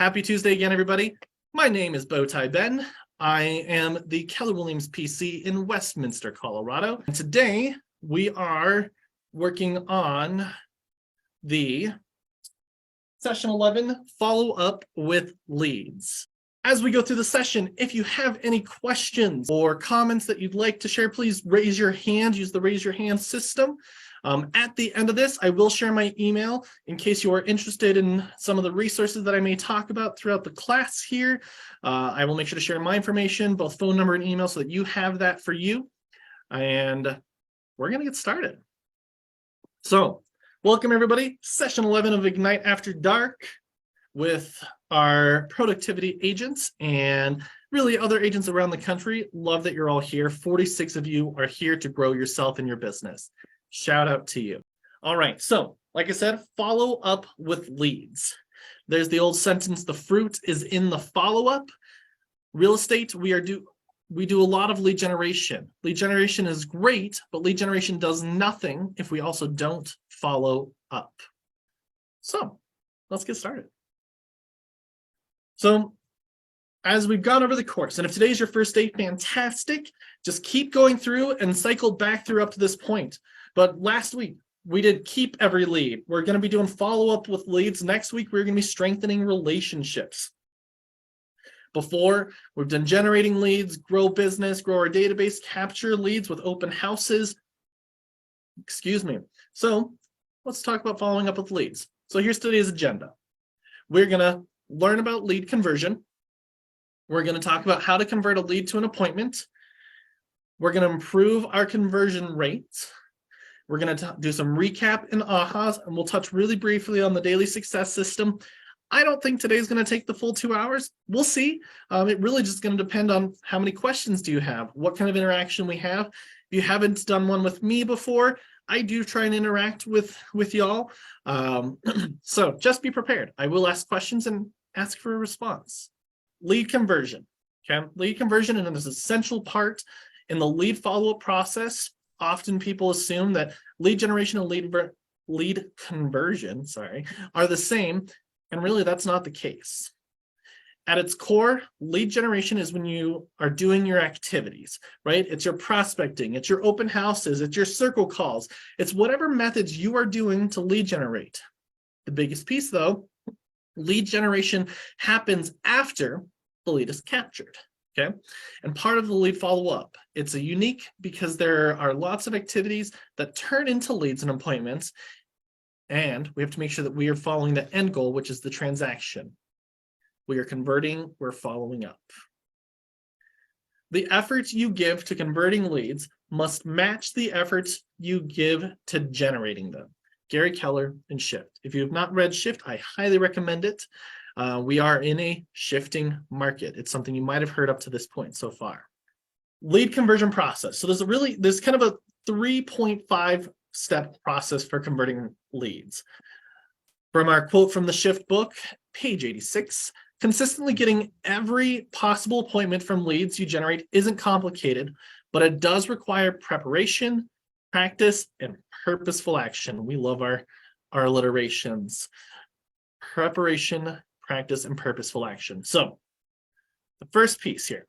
Happy Tuesday again, everybody. My name is Bowtie Ben. I am the Keller Williams PC in Westminster, Colorado. And today we are working on the session 11, follow up with leads. As we go through the session, if you have any questions or comments that you'd like to share, please raise your hand, use the raise your hand system. At the end of this, I will share my email in case you are interested in some of the resources that I may talk about throughout the class here. I will make sure to share my information, both phone number and email, so that you have that for you. And we're going to get started. So, welcome everybody. Session 11 of Ignite After Dark with our productivity agents and really other agents around the country. Love that you're all here. 46 of you are here to grow yourself and your business. Shout out to you. All right, so like I said, follow up with leads. There's the old sentence, the fruit is in the follow-up. Real estate, we do a lot of lead generation. Lead generation is great, but lead generation does nothing if we also don't follow up. So let's get started. So as we've gone over the course, and if today's your first day, fantastic. Just keep going through and cycle back through up to this point. But last week, we did keep every lead. We're going to be doing follow-up with leads. Next week, we're going to be strengthening relationships. Before, we've done generating leads, grow business, grow our database, capture leads with open houses. Excuse me. So let's talk about following up with leads. So here's today's agenda. We're going to learn about lead conversion. We're going to talk about how to convert a lead to an appointment. We're going to improve our conversion rates. We're going to do some recap and ahas, and we'll touch really briefly on the daily success system. I don't think today's going to take the full 2 hours. We'll see. It really just going to depend on how many questions do you have, what kind of interaction we have. If you haven't done one with me before, I do try and interact with y'all. So just be prepared. I will ask questions and ask for a response. Lead conversion. Okay, lead conversion is an essential part in the lead follow-up process. Often people assume that lead generation and lead conversion, are the same, and really that's not the case. At its core, lead generation is when you are doing your activities, right? It's your prospecting, it's your open houses, it's your circle calls, it's whatever methods you are doing to lead generate. The biggest piece though, lead generation happens after the lead is captured. Okay, and part of the lead follow-up, it's a unique because there are lots of activities that turn into leads and appointments, and we have to make sure that we are following the end goal, which is the transaction. We are converting, we're following up. The efforts you give to converting leads must match the efforts you give to generating them. Gary Keller and Shift. If you have not read Shift, I highly recommend it. We are in a shifting market. It's something you might have heard up to this point so far. Lead conversion process. So there's kind of a 3.5 step process for converting leads. From our quote from the Shift book, page 86, consistently getting every possible appointment from leads you generate isn't complicated, but it does require preparation, practice, and purposeful action. We love our alliterations. Preparation, practice, and purposeful action. So the first piece here,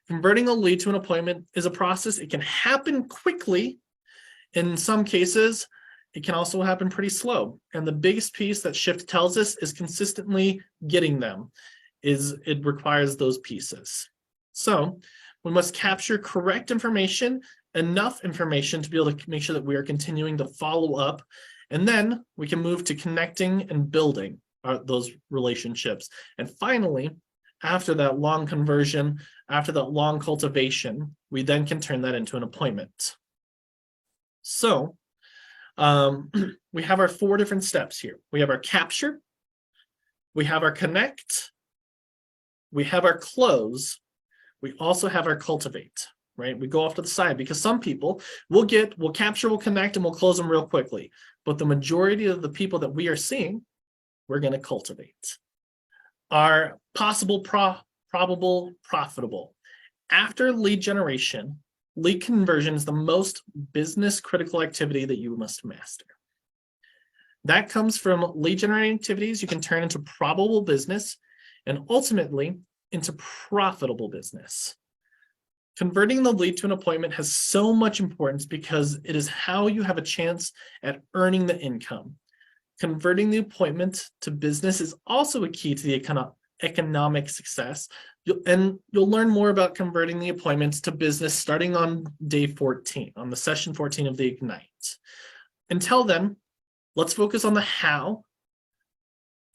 converting a lead to an appointment is a process. It can happen quickly. In some cases, it can also happen pretty slow. And the biggest piece that Shift tells us is consistently getting them. It requires those pieces. So we must capture correct information, enough information to be able to make sure that we are continuing to follow up. And then we can move to connecting and building those relationships. And finally, after that long conversion, after that long cultivation, we then can turn that into an appointment. So we have our 4 different steps here. We have our capture, we have our connect, we have our close, we also have our cultivate, right? We go off to the side because some people we'll capture, we'll connect, and we'll close them real quickly. But the majority of the people that we are seeing, we're going to cultivate. Our possible, probable, profitable. After lead generation, lead conversion is the most business critical activity that you must master. That comes from lead generating activities you can turn into probable business and ultimately into profitable business. Converting the lead to an appointment has so much importance because it is how you have a chance at earning the income. Converting the appointment to business is also a key to the economic success. You'll learn more about converting the appointments to business starting on day 14, on the session 14 of the Ignite. Until then, let's focus on the how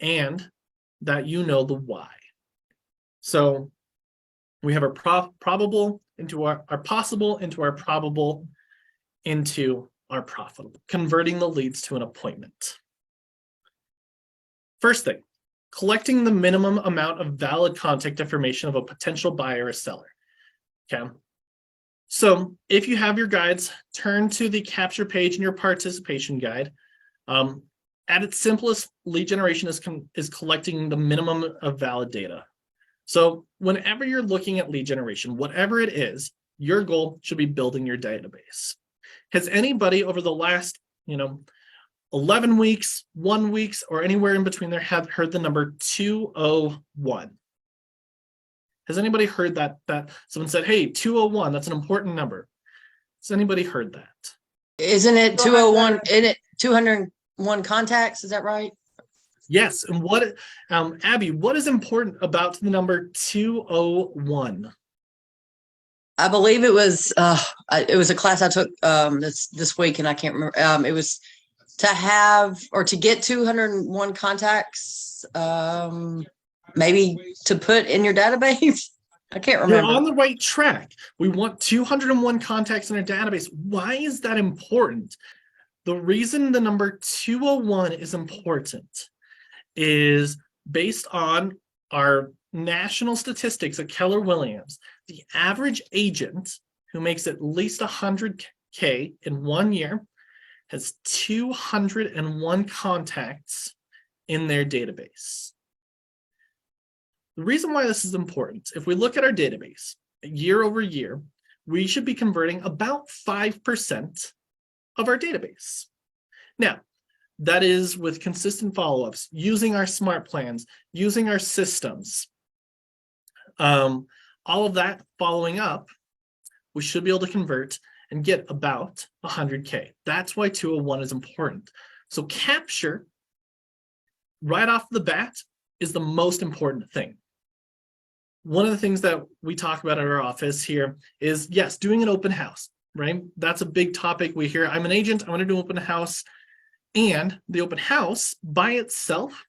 and that you know the why. So we have our probable into our possible into our probable into our profitable, converting the leads to an appointment. First thing, collecting the minimum amount of valid contact information of a potential buyer or seller. Okay. So if you have your guides, turn to the capture page in your participation guide. At its simplest, lead generation is collecting the minimum of valid data. So whenever you're looking at lead generation, whatever it is, your goal should be building your database. Has anybody over the last, 11 weeks, 1 week, or anywhere in between there have heard the number 201? Has anybody heard that someone said, hey, 201, that's an important number? Has anybody heard that? Isn't it 201? Isn't it 201 contacts? Is that right? Yes. And what, Abby, what is important about the number 201? I believe it was a class I took this week, and I can't remember. It was to have or to get 201 contacts, maybe to put in your database. I can't remember. You're on the right track. We want 201 contacts in our database. Why is that important? The reason the number 201 is important is based on our national statistics at Keller Williams. The average agent who makes at least 100K in 1 year has 201 contacts in their database. The reason why this is important, if we look at our database year over year, we should be converting about 5% of our database. Now, that is with consistent follow-ups, using our smart plans, using our systems. All of that following up, we should be able to convert and get about 100K. That's why 201 is important. So capture right off the bat is the most important thing. One of the things that we talk about at our office here is, yes, doing an open house, right? That's a big topic we hear. I'm an agent, I want to do an open house. And the open house by itself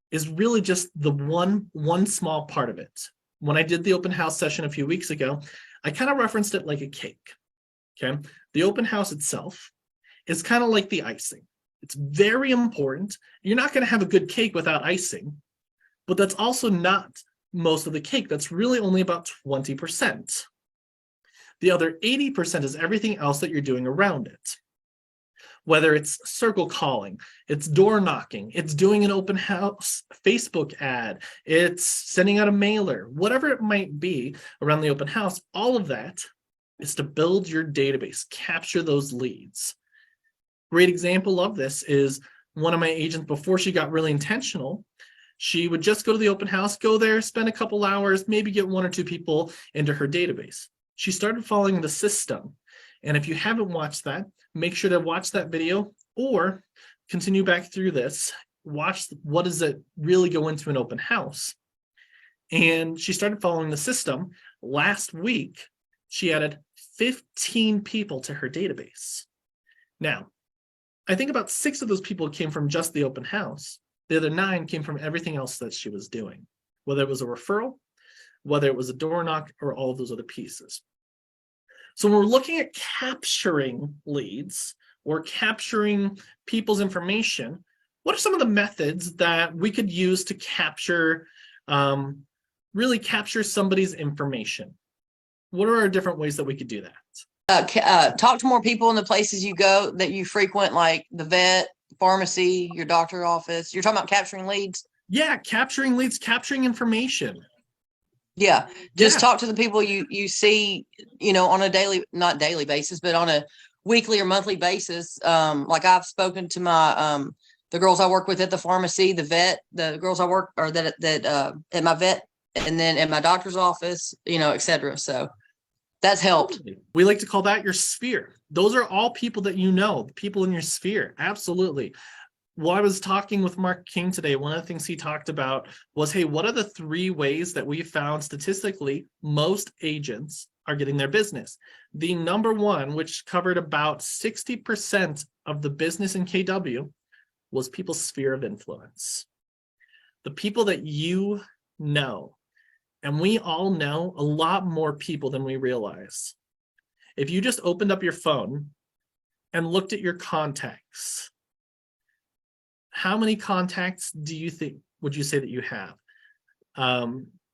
is really just the one small part of it. When I did the open house session a few weeks ago, I kind of referenced it like a cake. Okay. The open house itself is kind of like the icing. It's very important. You're not going to have a good cake without icing, but that's also not most of the cake. That's really only about 20%. The other 80% is everything else that you're doing around it. Whether it's circle calling, it's door knocking, it's doing an open house Facebook ad, it's sending out a mailer, whatever it might be around the open house, all of that is to build your database, capture those leads. Great example of this is one of my agents before she got really intentional. She would just go to the open house, go there, spend a couple hours, maybe get 1 or 2 people into her database. She started following the system. And if you haven't watched that, make sure to watch that video or continue back through this. Watch what does it really go into an open house. And she started following the system. Last week, she added 15 people to her database. Now, I think about 6 of those people came from just the open house. The other 9 came from everything else that she was doing, whether it was a referral, whether it was a door knock, or all of those other pieces. So when we're looking at capturing leads or capturing people's information, what are some of the methods that we could use to capture, really capture somebody's information? What are our different ways that we could do that? Talk to more people in the places you go that you frequent, like the vet, pharmacy, your doctor's office. You're talking about capturing leads? Yeah, capturing leads, capturing information. Yeah, just talk to the people you see, on a not daily basis, but on a weekly or monthly basis. Like I've spoken to my the girls I work with at the pharmacy, the vet, the girls I work or that at my vet, and then at my doctor's office, et cetera. So that's helped. We like to call that your sphere. Those are all people that you know, people in your sphere. Absolutely. While I was talking with Mark King today, one of the things he talked about was, hey, what are the 3 ways that we found statistically most agents are getting their business? The number one, which covered about 60% of the business in KW, was people's sphere of influence. The people that you know. And we all know a lot more people than we realize. If you just opened up your phone and looked at your contacts, how many contacts would you say that you have?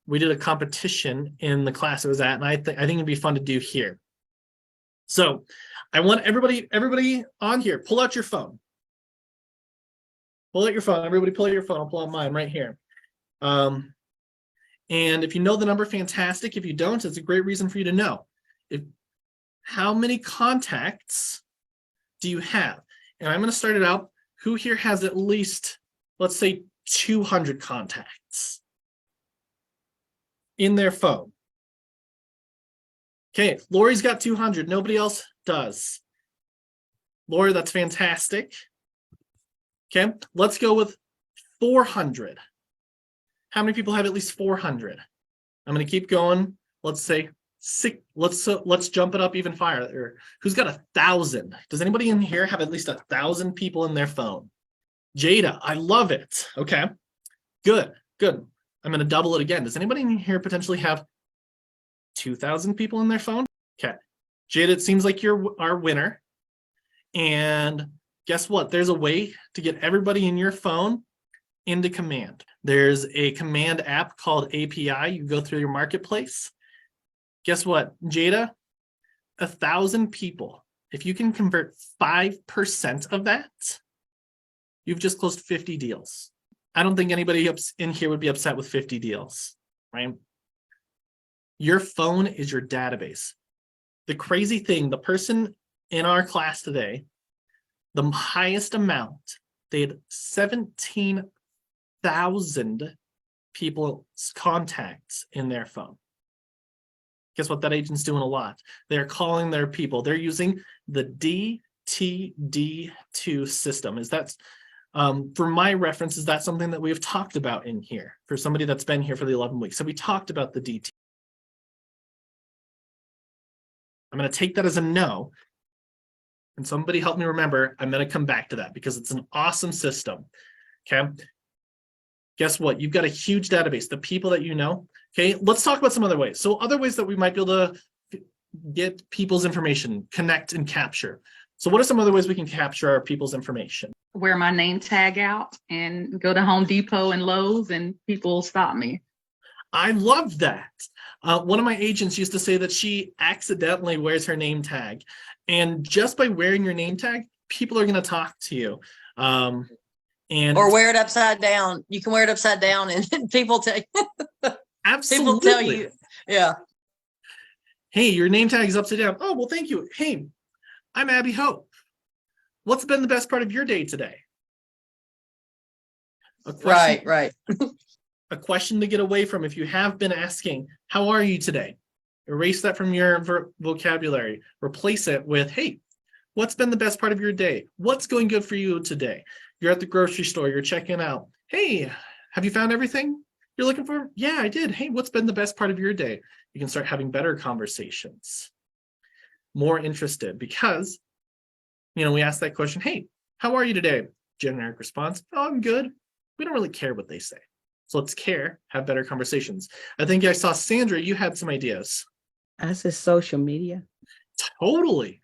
We did a competition in the class I was at, and I think it'd be fun to do here. So I want everybody on here, pull out your phone. Pull out your phone. Everybody pull out your phone. I'll pull out mine right here. And if you know the number, fantastic. If you don't, it's a great reason for you to know. How many contacts do you have? And I'm going to start it out. Who here has at least, let's say, 200 contacts in their phone? Okay, Lori's got 200. Nobody else does. Lori, that's fantastic. Okay, let's go with 400. How many people have at least 400? I'm going to keep going. Let's say 6. Let's jump it up even higher. Who's got 1,000? Does anybody in here have at least 1,000 people in their phone? Jada, I love it. Okay, good. I'm going to double it again. Does anybody in here potentially have 2,000 people in their phone? Okay, Jada, it seems like you're our winner. And guess what? There's a way to get everybody in your phone into command. There's a command app called API. You go through your marketplace. Guess what, Jada? 1,000 people. If you can convert 5% of that, you've just closed 50 deals. I don't think anybody in here would be upset with 50 deals, right? Your phone is your database. The crazy thing, the person in our class today, the highest amount, they had 17,000 people's contacts in their phone. Guess what? That agent's doing a lot. They're calling their people. They're using the DTD2 system. For my reference, is that something that we've talked about in here for somebody that's been here for the 11 weeks? So we talked about the DT. I'm going to take that as a no. And somebody help me remember, I'm going to come back to that because it's an awesome system. Okay. Guess what? You've got a huge database, the people that you know. Okay, let's talk about some other ways. So other ways that we might be able to get people's information, connect and capture. So what are some other ways we can capture our people's information? Wear my name tag out and go to Home Depot and Lowe's and people stop me. I love that. One of my agents used to say that she accidentally wears her name tag. And just by wearing your name tag, people are going to talk to you. Or wear it upside down. You can wear it upside down and people absolutely. People tell you, yeah. Hey, your name tag is upside down. Oh, well, thank you. Hey, I'm Abby Hope. What's been the best part of your day today? Right. A question to get away from if you have been asking, how are you today? Erase that from your vocabulary. Replace it with, hey, what's been the best part of your day? What's going good for you today? You're at the grocery store, you're checking out. Hey, have you found everything you're looking for? Yeah, I did. Hey, what's been the best part of your day? You can start having better conversations. More interested because, we ask that question, hey, how are you today? Generic response, oh, I'm good. We don't really care what they say. So let's have better conversations. I think I saw Sandra, you had some ideas. I said social media. Totally.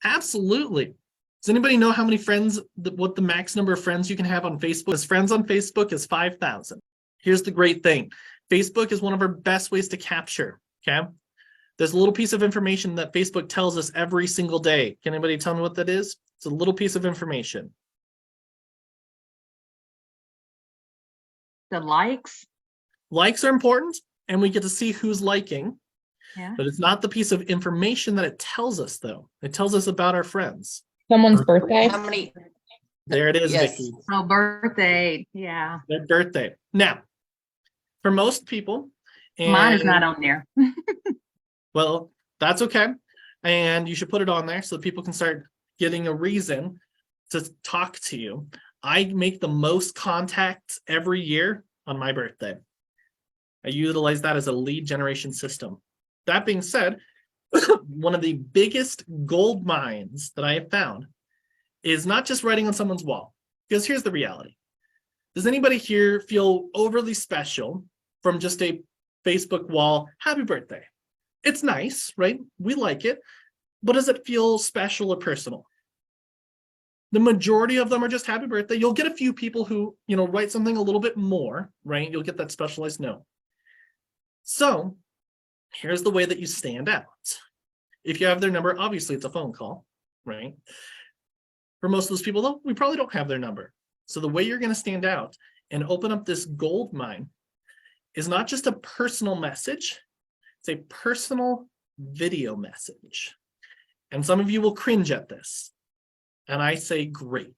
Absolutely. Does anybody know how many friends, what the max number of friends you can have on Facebook? As friends on Facebook is 5,000. Here's the great thing. Facebook is one of our best ways to capture, okay? There's a little piece of information that Facebook tells us every single day. Can anybody tell me what that is? It's a little piece of information. The likes. Likes are important, and we get to see who's liking. Yeah. But it's not the piece of information that it tells us, though. It tells us about our friends. Someone's birthday. How many? There it is, Yes. Vicky. Oh, birthday. Yeah. Their birthday. Now, for most people, Mine is and- not on there. Well, that's okay. And you should put it on there so that people can start getting a reason to talk to you. I make the most contacts every year on my birthday. I utilize that as a lead generation system. That being said, one of the biggest gold mines that I have found is not just writing on someone's wall. Because here's the reality. Does anybody here feel overly special from just a Facebook wall, happy birthday? It's nice, right? We like it. But does it feel special or personal? The majority of them are just happy birthday. You'll get a few people who, write something a little bit more, right? You'll get that specialized note. So here's the way that you stand out. If you have their number, obviously it's a phone call, right? For most of those people, though, we probably don't have their number. So the way you're going to stand out and open up this gold mine is not just a personal message, it's a personal video message. And some of you will cringe at this. And I say great,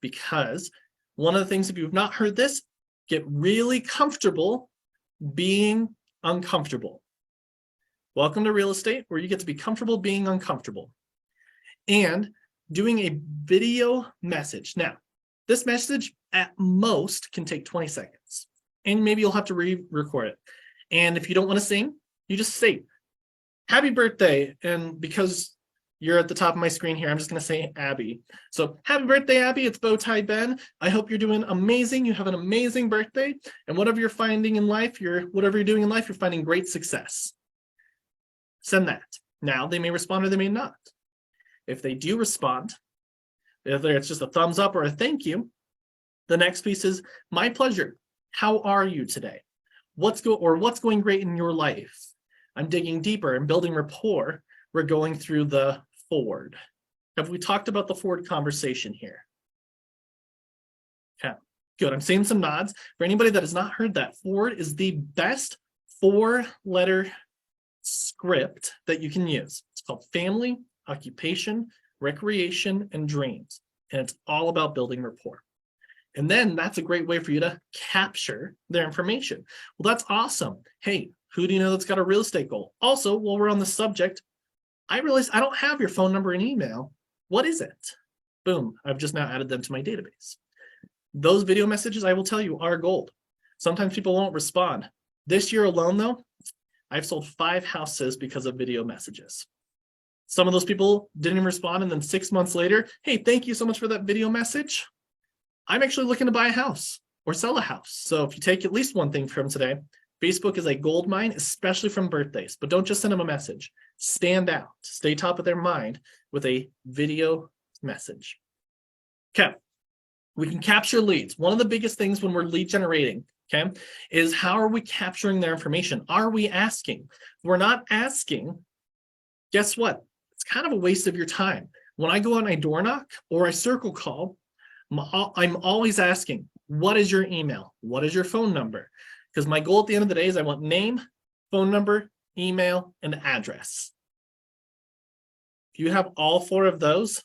because one of the things, if you've not heard this, get really comfortable being uncomfortable. Welcome to real estate, where you get to be comfortable being uncomfortable. And doing a video message. Now, this message at most can take 20 seconds. And maybe you'll have to re-record it. And if you don't want to sing, you just say, happy birthday. And because you're at the top of my screen here, I'm just going to say Abby. So happy birthday, Abby. It's Bowtie Ben. I hope you're doing amazing. You have an amazing birthday. And whatever you're finding in life, whatever you're doing in life, you're finding great success. Send that. Now, they may respond or they may not. If they do respond, whether it's just a thumbs up or a thank you, the next piece is, my pleasure. How are you today? What's going great in your life? I'm digging deeper and building rapport. We're going through the forward. Have we talked about the forward conversation here? Okay, good. I'm seeing some nods. For anybody that has not heard that, forward is the best 4-letter script that you can use. It's called family, occupation, recreation, and dreams. And it's all about building rapport. And then that's a great way for you to capture their information. Well, that's awesome. Hey, who do you know that's got a real estate goal? Also, while we're on the subject, I realized I don't have your phone number and email. What is it? Boom, I've just now added them to my database. Those video messages, I will tell you, are gold. Sometimes people won't respond. This year alone, though, I've sold 5 houses because of video messages. Some of those people didn't respond, and then 6 months later, hey, thank you so much for that video message. I'm actually looking to buy a house or sell a house. So if you take at least one thing from today, Facebook is a gold mine, especially from birthdays. But don't just send them a message. Stand out. Stay top of their mind with a video message. Okay. We can capture leads. One of the biggest things when we're lead generating, okay, is how are we capturing their information? Are we asking? If we're not asking, guess what? It's kind of a waste of your time. When I go on a door knock or a circle call, I'm always asking, what is your email? What is your phone number? Because my goal at the end of the day is I want name, phone number, email, and address. If you have all 4 of those,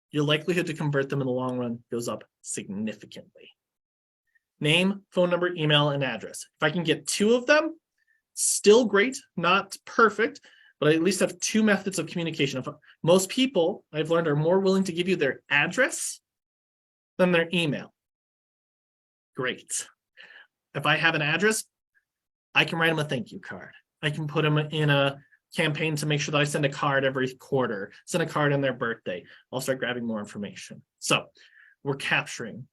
your likelihood to convert them in the long run goes up significantly. Name, phone number, email, and address. If I can get 2 of them, still great, not perfect, but I at least have 2 methods of communication. Most people, I've learned, are more willing to give you their address than their email. Great. If I have an address, I can write them a thank you card. I can put them in a campaign to make sure that I send a card every quarter, send a card on their birthday. I'll start grabbing more information. So we're capturing.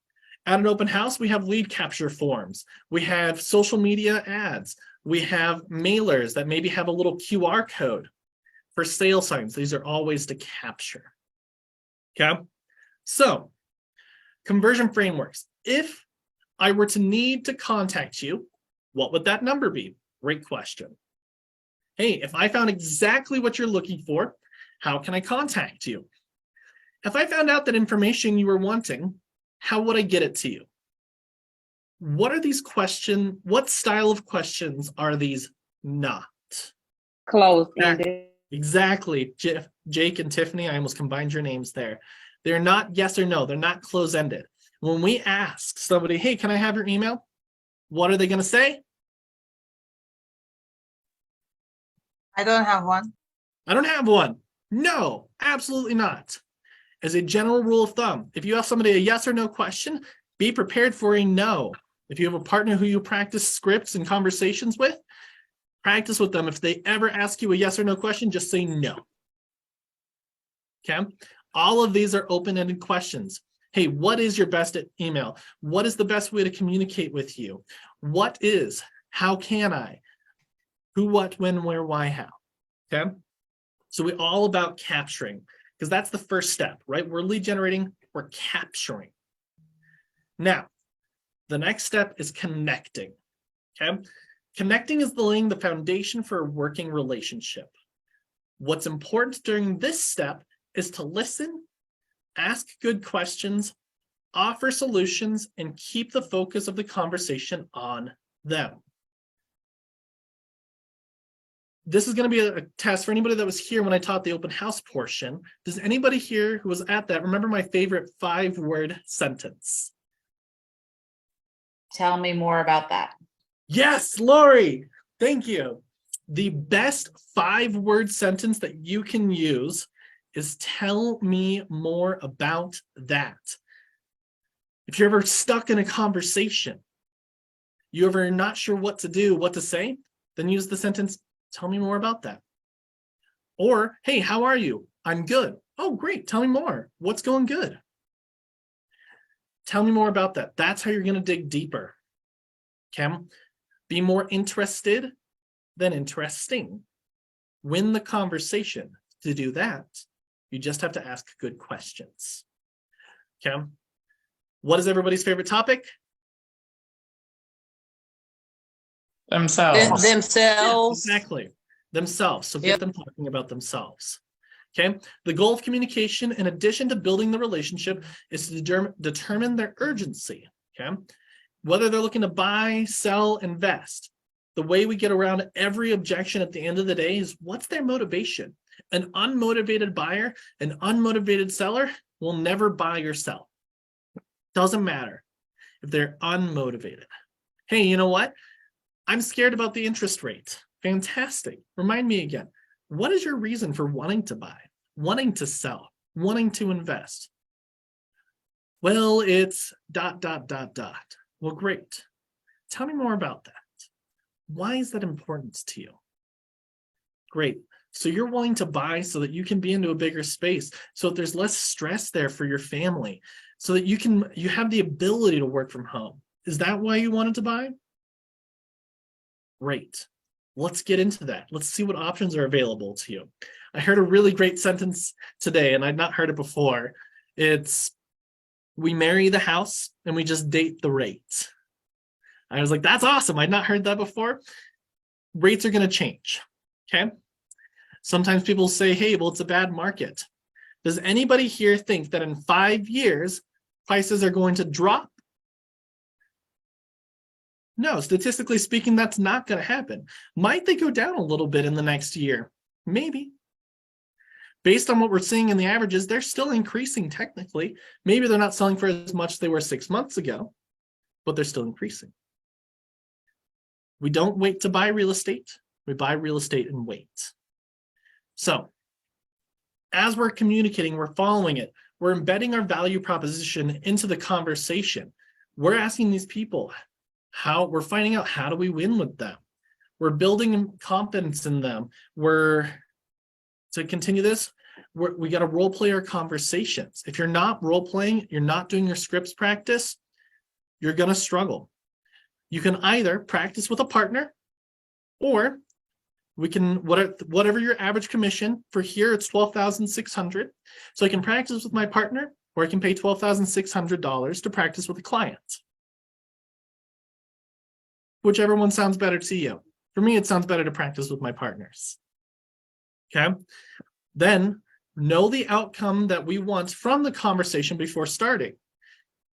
At an open house, we have lead capture forms. We have social media ads. We have mailers that maybe have a little QR code for sale signs. These are all ways to capture. Okay. So conversion frameworks. If I were to need to contact you, what would that number be? Great question. Hey, if I found exactly what you're looking for, how can I contact you? If I found out that information you were wanting, how would I get it to you? What are these questions? What style of questions are these not? Closed-ended. Exactly. Jake and Tiffany, I almost combined your names there. They're not yes or no. They're not close-ended. When we ask somebody, hey, can I have your email? What are they going to say? I don't have one. I don't have one. No, absolutely not. As a general rule of thumb, if you ask somebody a yes or no question, be prepared for a no. If you have a partner who you practice scripts and conversations with, practice with them. If they ever ask you a yes or no question, just say no. Okay? All of these are open-ended questions. Hey, what is your best email? What is the best way to communicate with you? What is? How can I? Who, what, when, where, why, how? Okay? So we're all about capturing, because that's the first step, right? We're lead generating, we're capturing. Now, the next step is connecting. Okay? Connecting is laying the foundation for a working relationship. What's important during this step is to listen, ask good questions, offer solutions, and keep the focus of the conversation on them. This is going to be a test for anybody that was here when I taught the open house portion. Does anybody here who was at that remember my favorite 5-word sentence? Tell me more about that. Yes, Lori, thank you. The best 5-word sentence that you can use is tell me more about that. If you're ever stuck in a conversation, you ever not sure what to do, what to say, then use the sentence, tell me more about that. Or, hey, how are you? I'm good. Oh, great. Tell me more. What's going good? Tell me more about that. That's how you're going to dig deeper. Okay? Be more interested than interesting. Win the conversation. To do that, you just have to ask good questions. Okay? What is everybody's favorite topic? Themselves. Themselves. Yes, exactly. Themselves. So get Yep. them talking about themselves. Okay. The goal of communication, in addition to building the relationship, is to determine their urgency. Okay. Whether they're looking to buy, sell, invest. The way we get around every objection at the end of the day is what's their motivation? An unmotivated buyer, an unmotivated seller will never buy or sell. Doesn't matter if they're unmotivated. Hey, you know what? I'm scared about the interest rate. Fantastic. Remind me again. What is your reason for wanting to buy, wanting to sell, wanting to invest? Well, it's ... Well, great. Tell me more about that. Why is that important to you? Great. So you're willing to buy so that you can be into a bigger space, so that there's less stress there for your family, so that you have the ability to work from home. Is that why you wanted to buy? Great. Let's get into that. Let's see what options are available to you. I heard a really great sentence today, and I'd not heard it before. It's, we marry the house and we just date the rate. I was like, that's awesome. I'd not heard that before. Rates are going to change. Okay. Sometimes people say, hey, well, it's a bad market. Does anybody here think that in 5 years, prices are going to drop? No, statistically speaking, that's not going to happen. Might they go down a little bit in the next year? Maybe. Based on what we're seeing in the averages, they're still increasing technically. Maybe they're not selling for as much as they were 6 months ago, but they're still increasing. We don't wait to buy real estate. We buy real estate and wait. So as we're communicating, we're following it. We're embedding our value proposition into the conversation. We're asking these people, we're finding out how do we win with them. We're building confidence in them. To continue this, we got to role play our conversations. If you're not role playing, you're not doing your scripts practice, you're going to struggle. You can either practice with a partner, or we can, whatever your average commission for here, it's $12,600. So I can practice with my partner, or I can pay $12,600 to practice with a client. Whichever one sounds better to you. For me, it sounds better to practice with my partners. Okay. Then know the outcome that we want from the conversation before starting.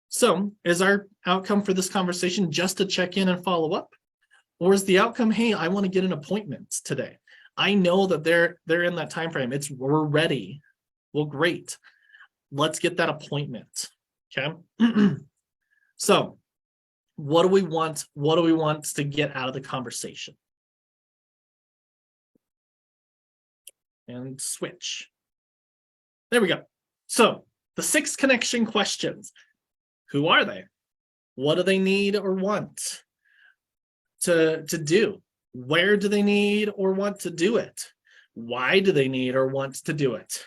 So is our outcome for this conversation just to check in and follow up? Or is the outcome, hey, I want to get an appointment today. I know that they're in that time frame. We're ready. Well, great. let's get that appointment. Okay. So what do we want? What do we want to get out of the conversation? And switch. There we go. So the 6 connection questions. Who are they? What do they need or want to do? Where do they need or want to do it? Why do they need or want to do it?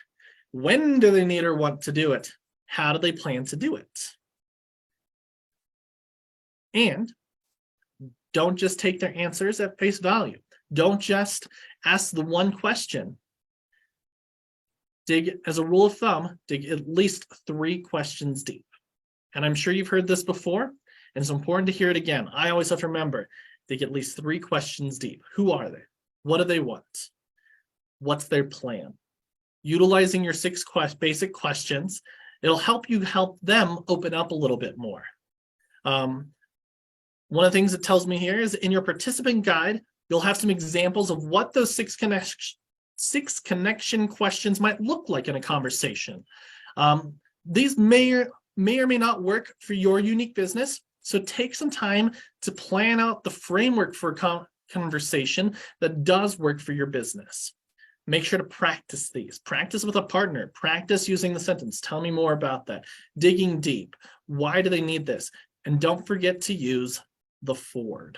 When do they need or want to do it? How do they plan to do it? And don't just take their answers at face value. Don't just ask the one question. Dig, as a rule of thumb, dig at least 3 questions deep. And I'm sure you've heard this before, and it's important to hear it again. I always have to remember, dig at least 3 questions deep. Who are they? What do they want? What's their plan? Utilizing your 6 basic questions, it'll help them open up a little bit more. One of the things it tells me here is in your participant guide, you'll have some examples of what those 6 connection questions might look like in a conversation. These may or may not work for your unique business, so take some time to plan out the framework for a conversation that does work for your business. Make sure to practice these. Practice with a partner. Practice using the sentence. Tell me more about that. Digging deep. Why do they need this? And don't forget to use the Ford.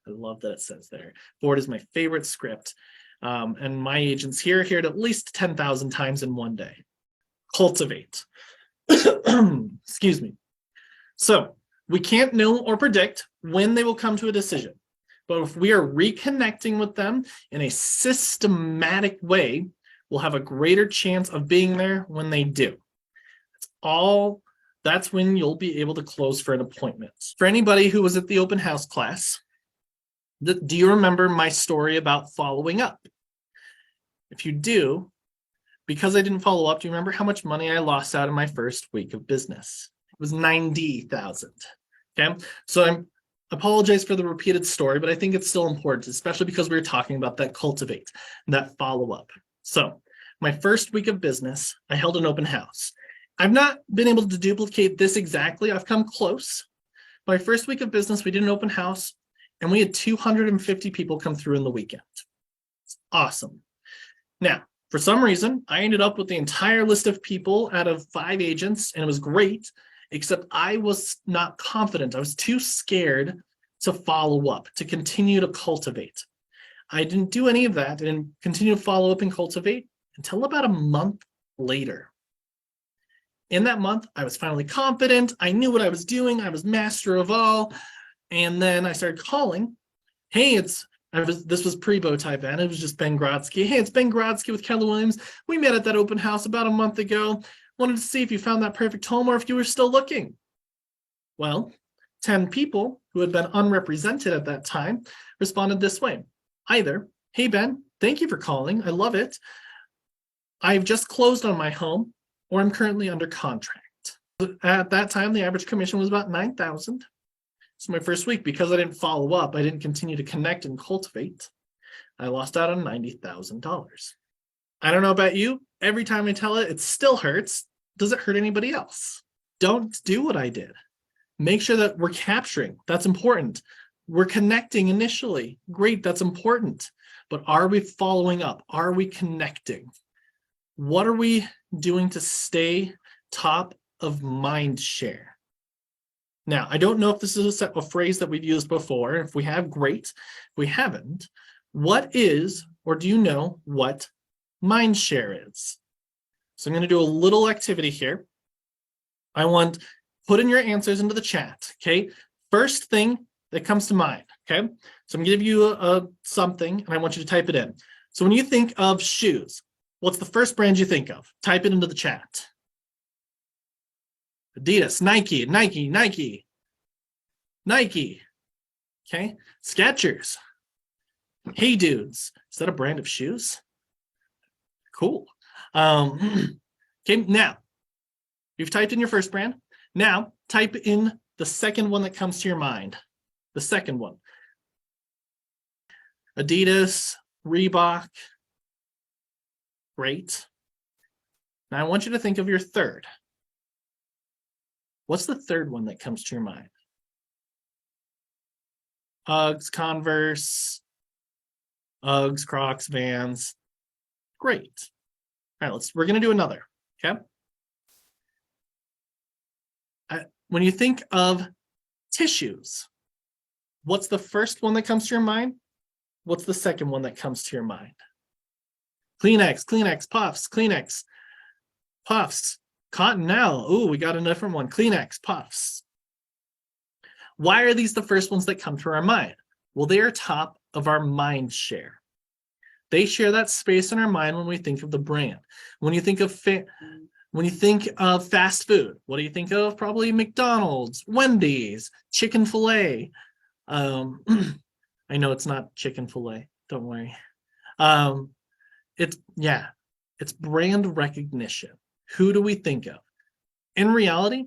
I love that it says there. Ford is my favorite script. And my agents hear it at least 10,000 times in one day. Cultivate. Excuse me. So we can't know or predict when they will come to a decision. But if we are reconnecting with them in a systematic way, we'll have a greater chance of being there when they do. That's when you'll be able to close for an appointment. For anybody who was at the open house class, do you remember my story about following up? If you do, because I didn't follow up, do you remember how much money I lost out in my first week of business? It was $90,000. Okay, so I apologize for the repeated story, but I think it's still important, especially because we were talking about that cultivate, that follow up. So my first week of business, I held an open house. I've not been able to duplicate this exactly. I've come close. My first week of business, we did an open house and we had 250 people come through in the weekend. It's awesome. Now, for some reason, I ended up with the entire list of people out of 5 agents, and it was great, except I was not confident. I was too scared to follow up, to continue to cultivate. I didn't do any of that and continue to follow up and cultivate until about a month later. In that month, I was finally confident. I knew what I was doing. I was master of all. And then I started calling. Hey, this was pre-Bowtie event. It was just Ben Grodsky. Hey, it's Ben Grodsky with Keller Williams. We met at that open house about a month ago. Wanted to see if you found that perfect home or if you were still looking. Well, 10 people who had been unrepresented at that time responded this way. Either, hey, Ben, thank you for calling. I love it. I've just closed on my home, or I'm currently under contract. At that time, the average commission was about $9,000. So my first week, because I didn't follow up, I didn't continue to connect and cultivate, I lost out on $90,000. I don't know about you. Every time I tell it, it still hurts. Does it hurt anybody else? Don't do what I did. Make sure that we're capturing. That's important. We're connecting initially. Great, that's important. But are we following up? Are we connecting? What are we doing to stay top of mind share? Now, I don't know if this is a phrase that we've used before. If we have, great. If we haven't, what is, or do you know what mind share is? So I'm going to do a little activity here. I want, put in your answers into the chat, okay? First thing that comes to mind, okay? So I'm going to give you something, and I want you to type it in. So when you think of shoes, what's the first brand you think of? Type it into the chat. Adidas, Nike, Nike. Okay, Skechers. Hey Dudes, is that a brand of shoes? Cool. Okay, now you've typed in your first brand. Now type in the second one that comes to your mind. The second one. Adidas, Reebok. Great. Now I want you to think of your third. What's the third one that comes to your mind? Uggs, Converse, Uggs, Crocs, Vans. Great. All right, we're going to do another, okay? When you think of tissues, what's the first one that comes to your mind? What's the second one that comes to your mind? Kleenex, Kleenex, Puffs, Kleenex, Puffs, Cottonelle. Ooh, we got a different one. Kleenex, Puffs. Why are these the first ones that come to our mind? Well, they are top of our mind share. They share that space in our mind when we think of the brand. When you think of fast food, what do you think of? Probably McDonald's, Wendy's, Chick-fil-A. I know it's not Chick-fil-A. Don't worry. It's brand recognition. Who do we think of? In reality,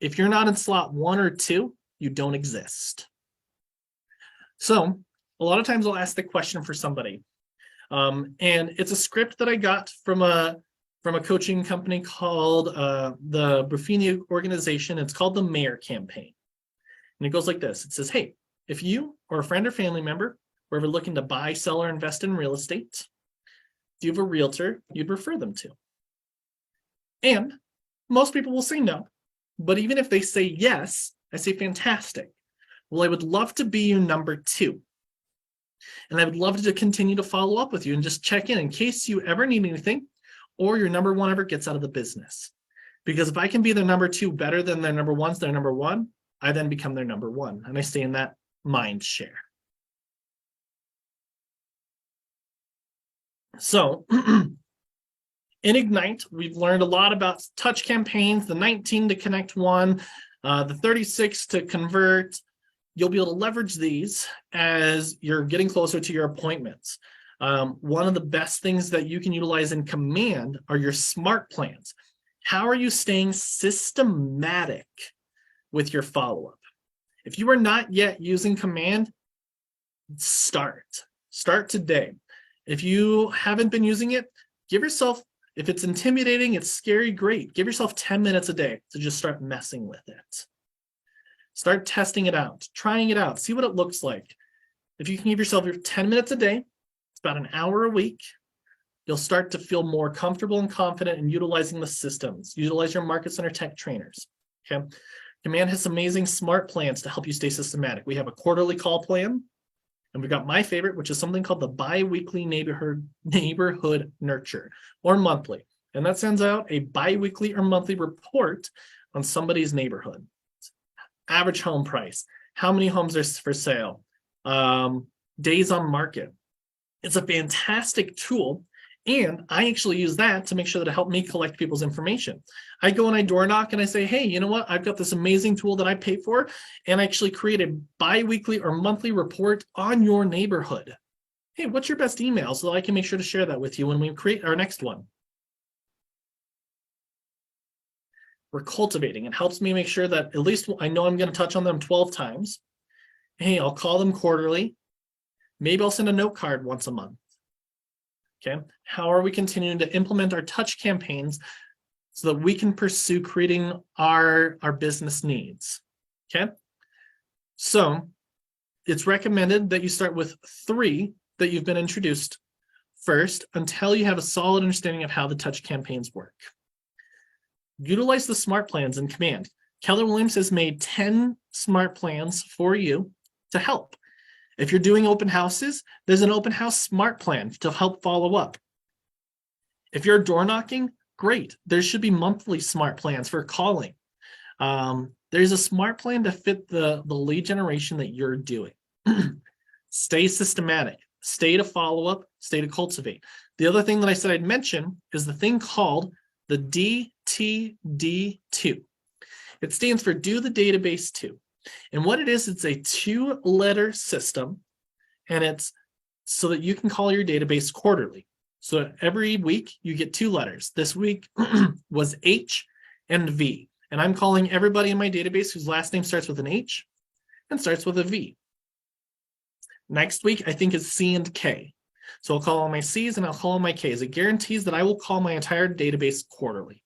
if you're not in slot 1 or 2, you don't exist. So a lot of times I'll ask the question for somebody. And it's a script that I got from a coaching company called the Buffini organization. It's called the Mayor Campaign. And it goes like this. It says, hey, if you or a friend or family member were ever looking to buy, sell, or invest in real estate, do you have a realtor you'd refer them to? And most people will say no. But even if they say yes, I say fantastic. Well, I would love to be your number 2. And I would love to continue to follow up with you and just check in case you ever need anything or your number 1 ever gets out of the business. Because if I can be their number 2 better than their number 1's their number 1, I then become their number 1. And I stay in that mind share. So in Ignite, we've learned a lot about touch campaigns, the 19 to connect one, the 36 to convert. You'll be able to leverage these as you're getting closer to your appointments. One of the best things that you can utilize in Command are your smart plans. How are you staying systematic with your follow-up? If you are not yet using Command, start today. If you haven't been using it, give yourself, if it's intimidating, it's scary, great. Give yourself 10 minutes a day to just start messing with it. Start testing it out, trying it out, see what it looks like. If you can give yourself your 10 minutes a day, it's about an hour a week, you'll start to feel more comfortable and confident in utilizing the systems. Utilize your Market Center Tech trainers, okay? Command has amazing smart plans to help you stay systematic. We have a quarterly call plan, and we've got my favorite, which is something called the bi-weekly neighborhood nurture, or monthly. And that sends out a bi-weekly or monthly report on somebody's neighborhood. Average home price, how many homes are for sale, days on market. It's a fantastic tool, and I actually use that to make sure that it helped me collect people's information. I go and I door knock and I say, hey, you know what? I've got this amazing tool that I pay for, and I actually create a bi-weekly or monthly report on your neighborhood. Hey, what's your best email so that I can make sure to share that with you when we create our next one? We're cultivating. It helps me make sure that at least I know I'm going to touch on them 12 times. Hey, I'll call them quarterly. Maybe I'll send a note card once a month. Okay. How are we continuing to implement our touch campaigns so that we can pursue creating our business needs? Okay. So it's recommended that you start with 3 that you've been introduced first until you have a solid understanding of how the touch campaigns work. Utilize the smart plans in Command. Keller Williams has made 10 smart plans for you to help. If you're doing open houses, there's an open house smart plan to help follow up. If you're door knocking, great. There should be monthly smart plans for calling. There's a smart plan to fit the lead generation that you're doing. Stay systematic. Stay to follow up. Stay to cultivate. The other thing that I said I'd mention is the thing called the DTD2. It stands for Do the Database 2. And what it is, it's a 2-letter system, and it's so that you can call your database quarterly. So every week you get 2 letters. This week was H and V. And I'm calling everybody in my database whose last name starts with an H and starts with a V. Next week, I think it's C and K. So I'll call all my C's and I'll call all my K's. It guarantees that I will call my entire database quarterly.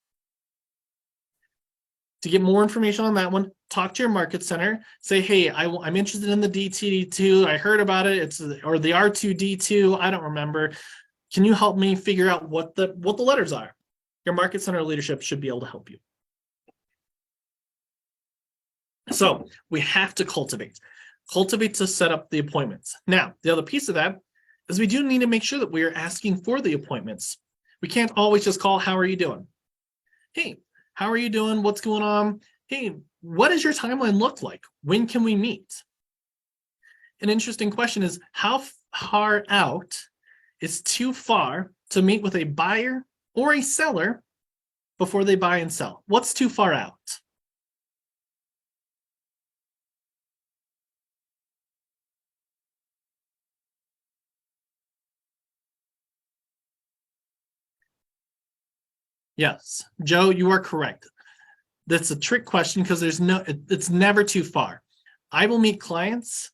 To get more information on that one, talk to your market center. Say, hey, I'm interested in the DTD2. I heard about it. Or the R2D2. I don't remember. Can you help me figure out what the letters are? Your market center leadership should be able to help you. So we have to cultivate to set up the appointments. Now, the other piece of that is we do need to make sure that we are asking for the appointments. We can't always just call, how are you doing? Hey, how are you doing? What's going on? Hey, what does your timeline look like? When can we meet? An interesting question is, how far out is too far to meet with a buyer or a seller before they buy and sell? What's too far out? Yes, Joe, you are correct. That's a trick question because it's never too far. I will meet clients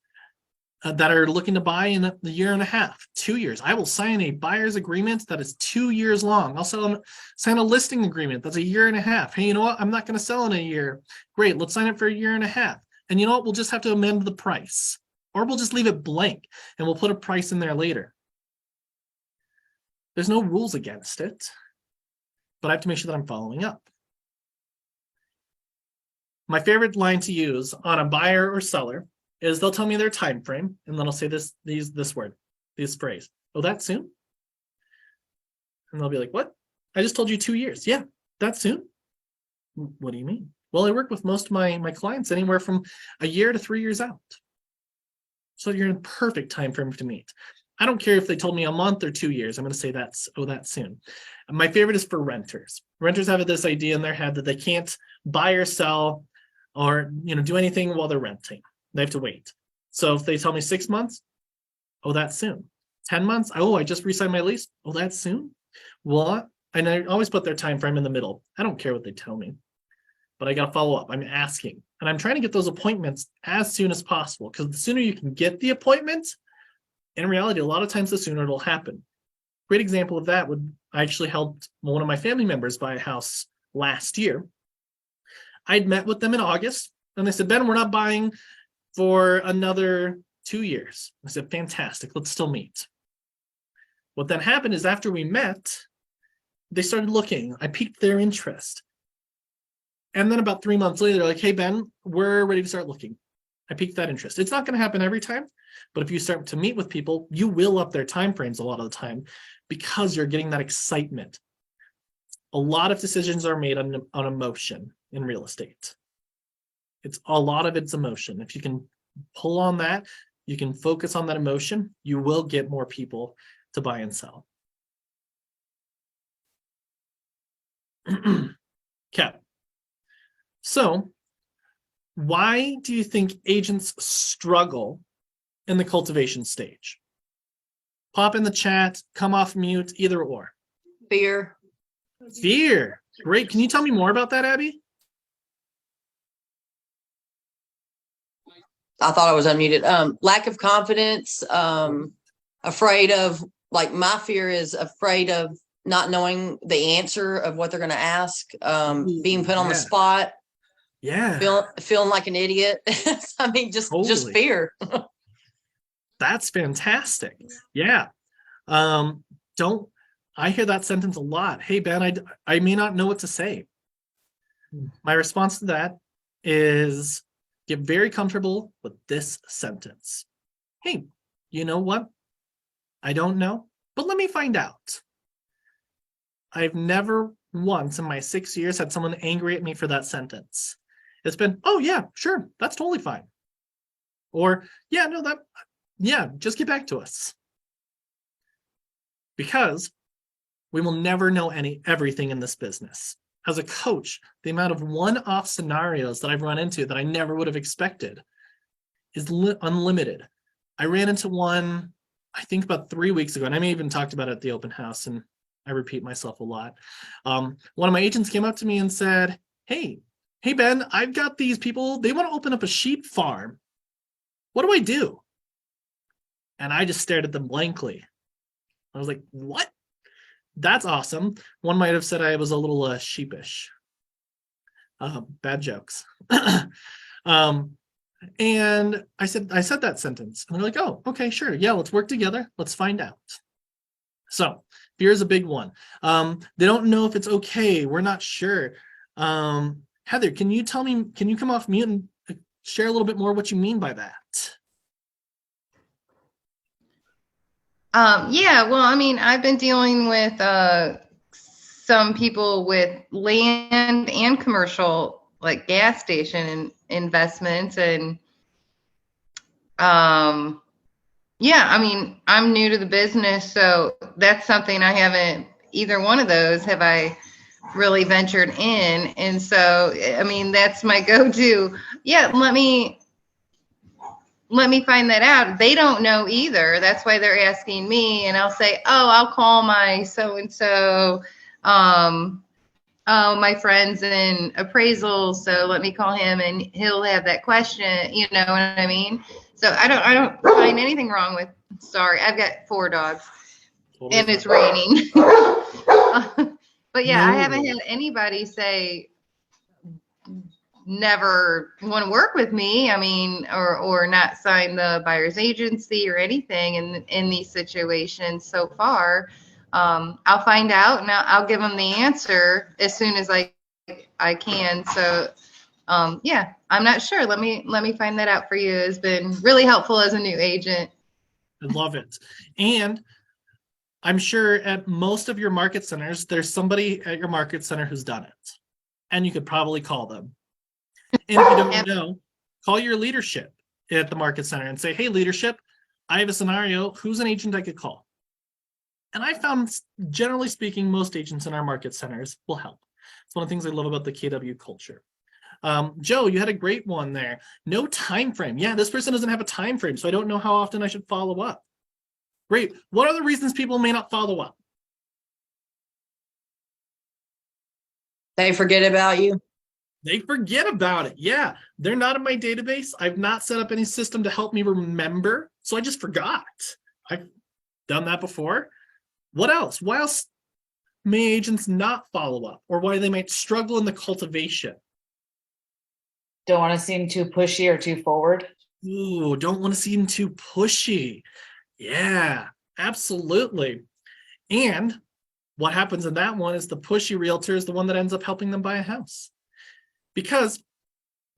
that are looking to buy in a year and a half, 2 years. I will sign a buyer's agreement that is 2 years long. I'll sign a listing agreement that's a year and a half. Hey, you know what? I'm not going to sell in a year. Great, let's sign it for a year and a half. And you know what? We'll just have to amend the price, or we'll just leave it blank and we'll put a price in there later. There's no rules against it, but I have to make sure that I'm following up. My favorite line to use on a buyer or seller is they'll tell me their time frame, and then I'll say this phrase. Oh, that soon? And they'll be like, what? I just told you 2 years. Yeah, that soon? What do you mean? Well, I work with most of my clients anywhere from a year to 3 years out. So you're in a perfect time frame to meet. I don't care if they told me a month or 2 years. I'm going to say that soon. And my favorite is for renters. Renters have this idea in their head that they can't buy or sell or do anything while they're renting. They have to wait. So if they tell me 6 months, oh, that's soon. 10 months, oh, I just re-signed my lease. Oh, that's soon. What? And I always put their time frame in the middle. I don't care what they tell me, but I got to follow up. I'm asking, and I'm trying to get those appointments as soon as possible, because the sooner you can get the appointment, in reality, a lot of times the sooner it'll happen. Great example of that I actually helped one of my family members buy a house last year. I'd met with them in August, and they said, Ben, we're not buying for another 2 years. I said, fantastic, let's still meet. What then happened is after we met, they started looking. I piqued their interest. And then about 3 months later, they're like, hey, Ben, we're ready to start looking. I piqued that interest. It's not going to happen every time, but if you start to meet with people, you will up their time frames a lot of the time because you're getting that excitement. A lot of decisions are made on emotion in real estate. A lot of it's emotion. If you can pull on that, you can focus on that emotion, you will get more people to buy and sell. Okay. So, why do you think agents struggle in the cultivation stage? Pop in the chat, come off mute, either or. Fear. Fear. Great. Can you tell me more about that, Abby? I thought I was unmuted. Lack of confidence, afraid of, my fear is afraid of not knowing the answer of what they're going to ask, being put on the spot. Yeah. Feeling like an idiot. I mean, just fear. That's fantastic. Yeah. I hear that sentence a lot. Hey, Ben, I may not know what to say. My response to that is get very comfortable with this sentence. Hey, you know what? I don't know, but let me find out. I've never once in my 6 years had someone angry at me for that sentence. It's been, oh yeah, sure, that's totally fine. Or, just get back to us. Because we will never know everything in this business. As a coach, the amount of one-off scenarios that I've run into that I never would have expected is unlimited. I ran into one, I think about 3 weeks ago, and I may even talked about it at the open house, and I repeat myself a lot. One of my agents came up to me and said, hey, Ben, I've got these people, they want to open up a sheep farm. What do I do? And I just stared at them blankly. I was like, what? That's awesome. One might have said I was a little sheepish. Bad jokes. And I said that sentence, and they're like, oh, okay, sure. Yeah, let's work together. Let's find out. So fear is a big one. They don't know if it's okay. We're not sure. Heather, can you come off mute and share a little bit more what you mean by that? Yeah, well, I mean, I've been dealing with some people with land and commercial, like gas station investments, and yeah, I mean, I'm new to the business, so that's something I haven't, either one of those have I really ventured in. And so, I mean, that's my go-to. Yeah, let me find that out. They don't know either. That's why they're asking me. And I'll say, oh, I'll call my so-and-so, my friends in appraisal. So let me call him and he'll have that question. You know what I mean? So I don't find anything wrong with, sorry, I've got 4 dogs and it's raining. But yeah, I haven't had anybody say never want to work with me. I mean, or not sign the buyer's agency or anything in these situations so far. I'll find out and I'll give them the answer as soon as I can. So yeah, I'm not sure. Let me find that out for you. It's been really helpful as a new agent. I love it. And I'm sure at most of your market centers, there's somebody at your market center who's done it. And you could probably call them. And if you don't know, call your leadership at the market center and say, hey, leadership, I have a scenario. Who's an agent I could call? And I found, generally speaking, most agents in our market centers will help. It's one of the things I love about the KW culture. Joe, you had a great one there. No time frame. Yeah, this person doesn't have a time frame, so I don't know how often I should follow up. Great. What are the reasons people may not follow up? They forget about you. They forget about it. Yeah, they're not in my database. I've not set up any system to help me remember, so I just forgot. I've done that before. What else? Why else may agents not follow up, or why they might struggle in the cultivation? Don't want to seem too pushy or too forward. Ooh, don't want to seem too pushy. Yeah, absolutely. And what happens in that one is the pushy realtor is the one that ends up helping them buy a house. Because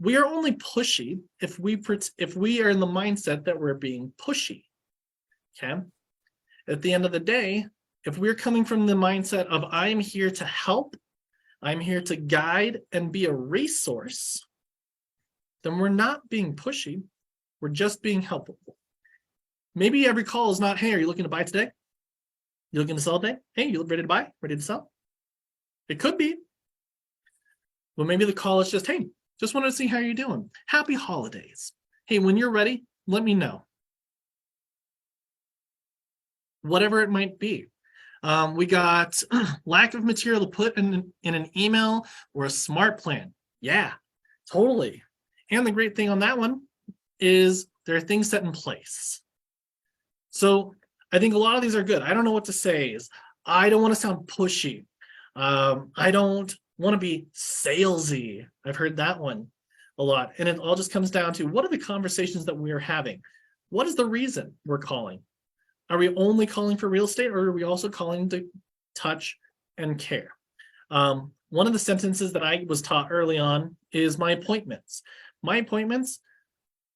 we are only pushy if we are in the mindset that we're being pushy. Okay? At the end of the day, if we're coming from the mindset of I'm here to help, I'm here to guide and be a resource, then we're not being pushy. We're just being helpful. Maybe every call is not, hey, are you looking to buy today? You looking to sell today? Hey, you ready to buy? Ready to sell? It could be. Well, maybe the call is just, hey, just wanted to see how you're doing. Happy holidays. Hey, when you're ready, let me know. Whatever it might be. We got lack of material to put in an email or a smart plan. Yeah, totally. And the great thing on that one is there are things set in place. So I think a lot of these are good. I don't know what to say. Is I don't want to sound pushy. I don't want to be salesy. I've heard that one a lot. And it all just comes down to what are the conversations that we are having? What is the reason we're calling? Are we only calling for real estate, or are we also calling to touch and care? One of the sentences that I was taught early on is my appointments. My appointments,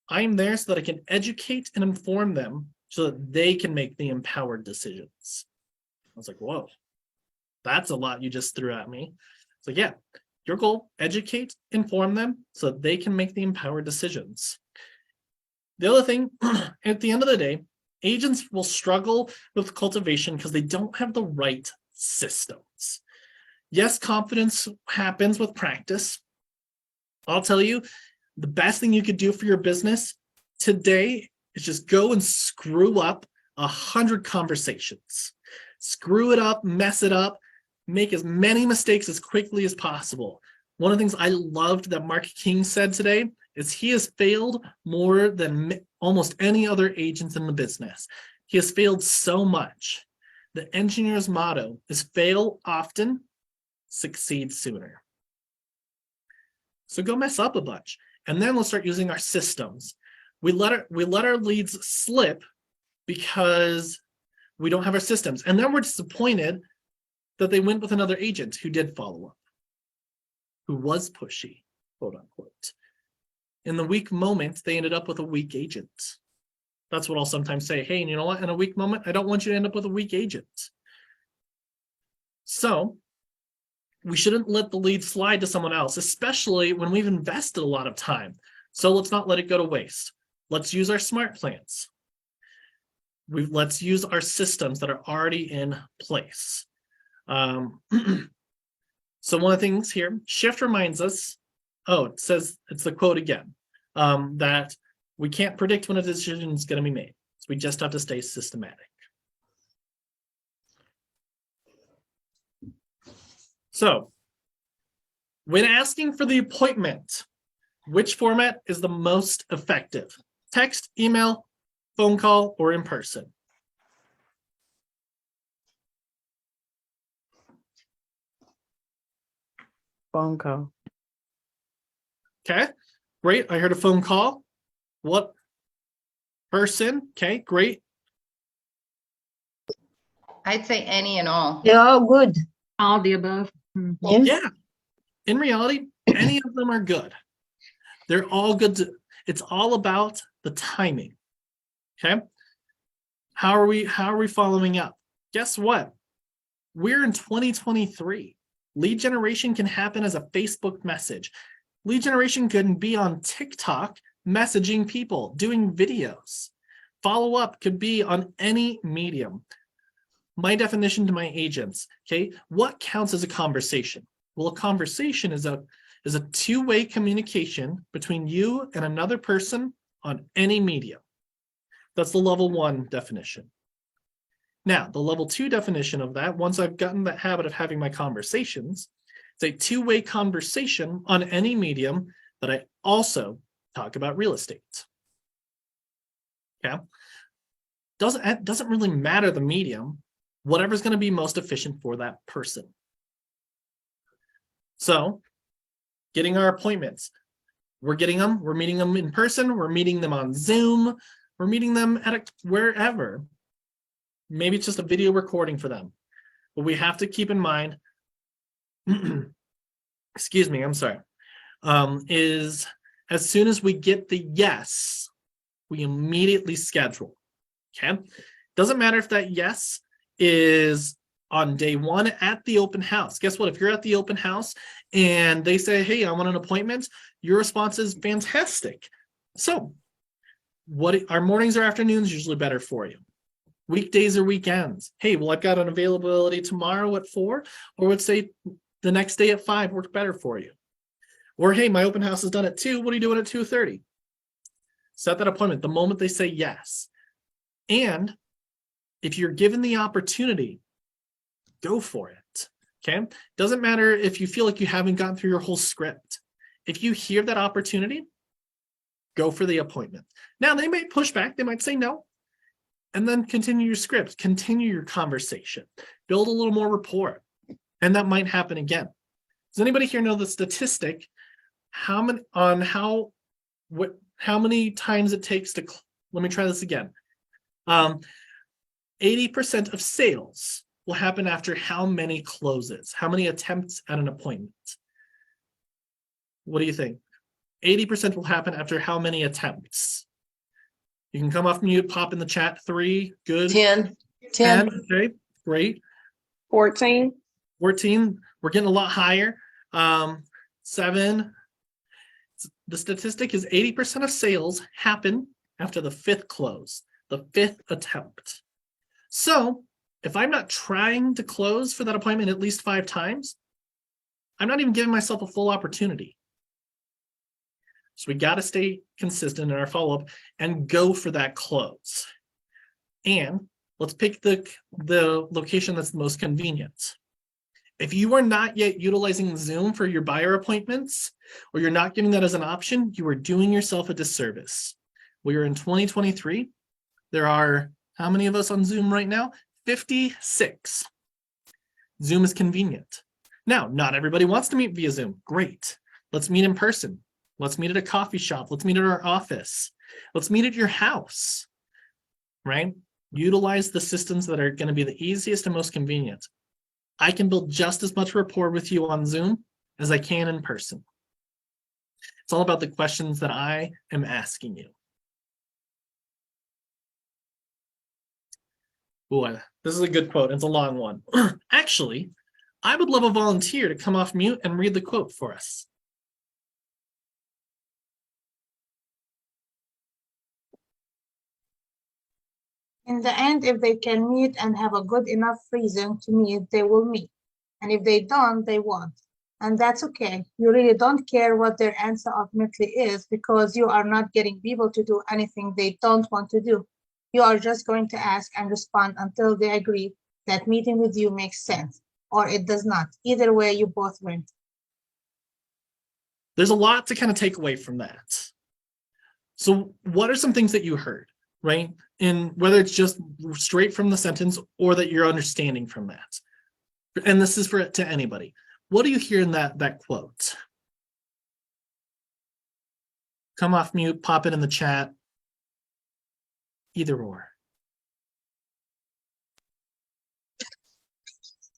I'm there so that I can educate and inform them so that they can make the empowered decisions. I was like, whoa, that's a lot you just threw at me. So yeah, your goal, educate, inform them so that they can make the empowered decisions. The other thing, at the end of the day, agents will struggle with cultivation because they don't have the right systems. Yes, confidence happens with practice. I'll tell you, the best thing you could do for your business today is just go and screw up 100 conversations. Screw it up, mess it up, make as many mistakes as quickly as possible. One of the things I loved that Mark King said today is he has failed more than almost any other agent in the business. He has failed so much The engineer's motto is fail often, succeed sooner. So go mess up a bunch, and then we'll start using our systems. We let our leads slip because we don't have our systems, and then we're disappointed that they went with another agent who did follow up, who was pushy, quote unquote. In the weak moment, they ended up with a weak agent. That's what I'll sometimes say. Hey, you know what? In a weak moment, I don't want you to end up with a weak agent. So we shouldn't let the lead slide to someone else, especially when we've invested a lot of time. So let's not let it go to waste. Let's use our smart plans. Let's use our systems that are already in place. So one of the things here, Shift reminds us, it says, it's the quote again, that we can't predict when a decision is going to be made. So we just have to stay systematic. So when asking for the appointment, which format is the most effective? Text, email, phone call, or in person? Phone call. Okay, great. I heard a phone call. What person? Okay, great. I'd say any and all. They're all good. All the above. Mhm. Yeah. In reality, any of them are good. They're all good. It's all about the timing. Okay. How are we following up? Guess what? We're in 2023. Lead generation can happen as a Facebook message. Lead generation can be on TikTok, messaging people, doing videos. Follow up could be on any medium. My definition to my agents, okay, what counts as a conversation? Well, a conversation is a two-way communication between you and another person on any medium. That's the level 1 definition. Now, the level 2 definition of that, once I've gotten that habit of having my conversations, it's a two-way conversation on any medium that I also talk about real estate. Okay? Doesn't really matter the medium, whatever's going to be most efficient for that person. So, getting our appointments. We're getting them, we're meeting them in person, we're meeting them on Zoom, we're meeting them at wherever. Maybe it's just a video recording for them. But we have to keep in mind, excuse me, I'm sorry, is as soon as we get the yes, we immediately schedule. Okay? Doesn't matter if that yes is on day 1 at the open house. Guess what? If you're at the open house and they say, hey, I want an appointment, your response is fantastic. So what our mornings or afternoons usually better for you? Weekdays or weekends? Hey, well, I've got an availability tomorrow at 4, or let's say the next day at 5 works better for you. Or, hey, my open house is done at 2. What are you doing at 2:30? Set that appointment the moment they say yes. And if you're given the opportunity, go for it. Okay? Doesn't matter if you feel like you haven't gotten through your whole script. If you hear that opportunity, go for the appointment. Now, they might push back. They might say no. And then continue your script. Continue your conversation. Build a little more rapport. And that might happen again. Does anybody here know the statistic? How many times it takes to, let me try this again. 80% of sales will happen after how many closes? How many attempts at an appointment? What do you think? 80% will happen after how many attempts? You can come off mute, pop in the chat. 3, good. 10. Okay, great. 14. 14, we're getting a lot higher. 7. The statistic is 80% of sales happen after the 5th close, the 5th attempt. So if I'm not trying to close for that appointment at least 5 times, I'm not even giving myself a full opportunity. So we got to stay consistent in our follow-up and go for that close. And let's pick the location that's the most convenient. If you are not yet utilizing Zoom for your buyer appointments, or you're not giving that as an option, you are doing yourself a disservice. We are in 2023. There are, how many of us on Zoom right now? 56. Zoom is convenient. Now, not everybody wants to meet via Zoom. Great. Let's meet in person. Let's meet at a coffee shop. Let's meet at our office. Let's meet at your house, right? Utilize the systems that are going to be the easiest and most convenient. I can build just as much rapport with you on Zoom as I can in person. It's all about the questions that I am asking you. Boy, this is a good quote. It's a long one. Actually, I would love a volunteer to come off mute and read the quote for us. In the end, if they can meet and have a good enough reason to meet, they will meet. And if they don't, they won't. And that's okay. You really don't care what their answer ultimately is because you are not getting people to do anything they don't want to do. You are just going to ask and respond until they agree that meeting with you makes sense or it does not. Either way, you both win. There's a lot to kind of take away from that. So what are some things that you heard, right? And whether it's just straight from the sentence or that you're understanding from that. And this is to anybody. What do you hear in that quote? Come off mute, pop it in the chat. Either or.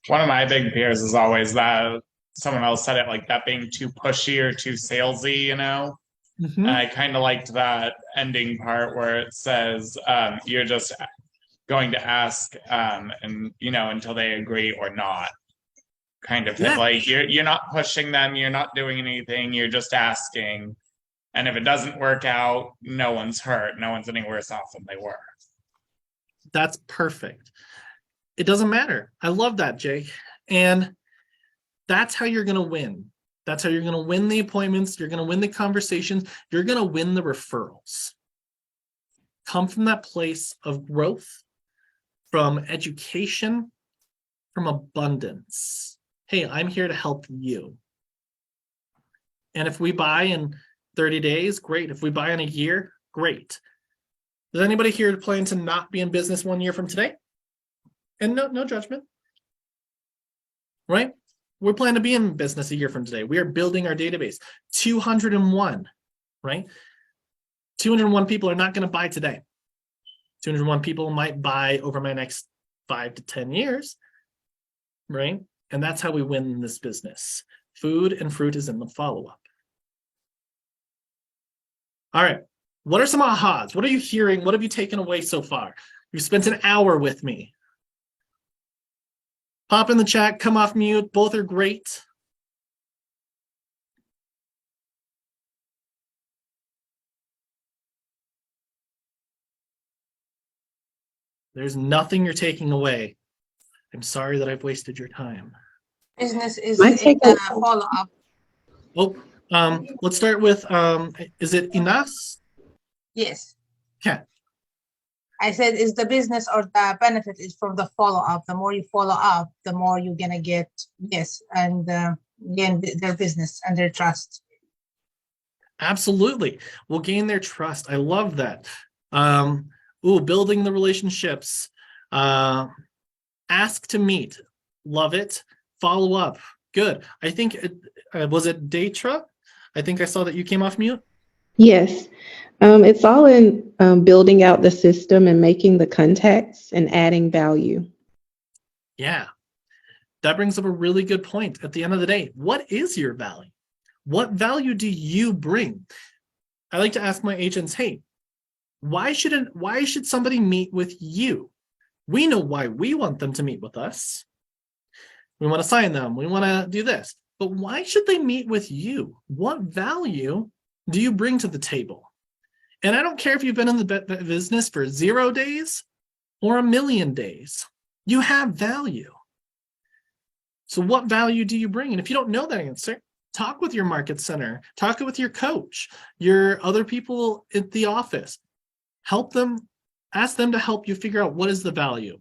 One of my big fears is always that someone else said it like that being too pushy or too salesy, you know? Mhm. And I kind of liked that ending part where it says you're just going to ask and you know until they agree or not. Kind of thing. Yeah. Like you're not pushing them, you're not doing anything, you're just asking. And if it doesn't work out, no one's hurt, no one's any worse off than they were. That's perfect. It doesn't matter. I love that, Jake. And that's how you're going to win. That's how you're going to win the appointments. You're going to win the conversations. You're going to win the referrals. Come from that place of growth, from education, from abundance. Hey, I'm here to help you. And if we buy in 30 days, great. If we buy in a year, great. Does anybody here plan to not be in business 1 year from today? And no judgment, right? We're planning to be in business a year from today. We are building our database. 201, right? 201 people are not going to buy today. 201 people might buy over my next 5 to 10 years, right? And that's how we win in this business. Food and fruit is in the follow-up. All right. What are some ahas? What are you hearing? What have you taken away so far? You spent an hour with me. Pop in the chat, come off mute. Both are great. There's nothing you're taking away. I'm sorry that I've wasted your time. Business is My take- a follow-up. Oh, let's start with, is it Inas? Yes. Okay. I said, is the business or the benefit is from the follow-up. The more you follow up, the more you're going to get, yes, and gain their business and their trust. Absolutely. We'll gain their trust. I love that. Building the relationships. Ask to meet. Love it. Follow up. Good. I think, was it Datra? I think I saw that you came off mute. Yes. It's all in building out the system and making the contacts and adding value. Yeah. That brings up a really good point. At the end of the day, what is your value? What value do you bring? I like to ask my agents, hey, why should somebody meet with you? We know why we want them to meet with us. We want to sign them. We want to do this. But why should they meet with you? What value do you bring to the table? And I don't care if you've been in the business for 0 days or 1,000,000 days. You have value. So what value do you bring? And if you don't know that answer, talk with your market center, talk with your coach, your other people at the office. Help them, ask them to help you figure out what is the value.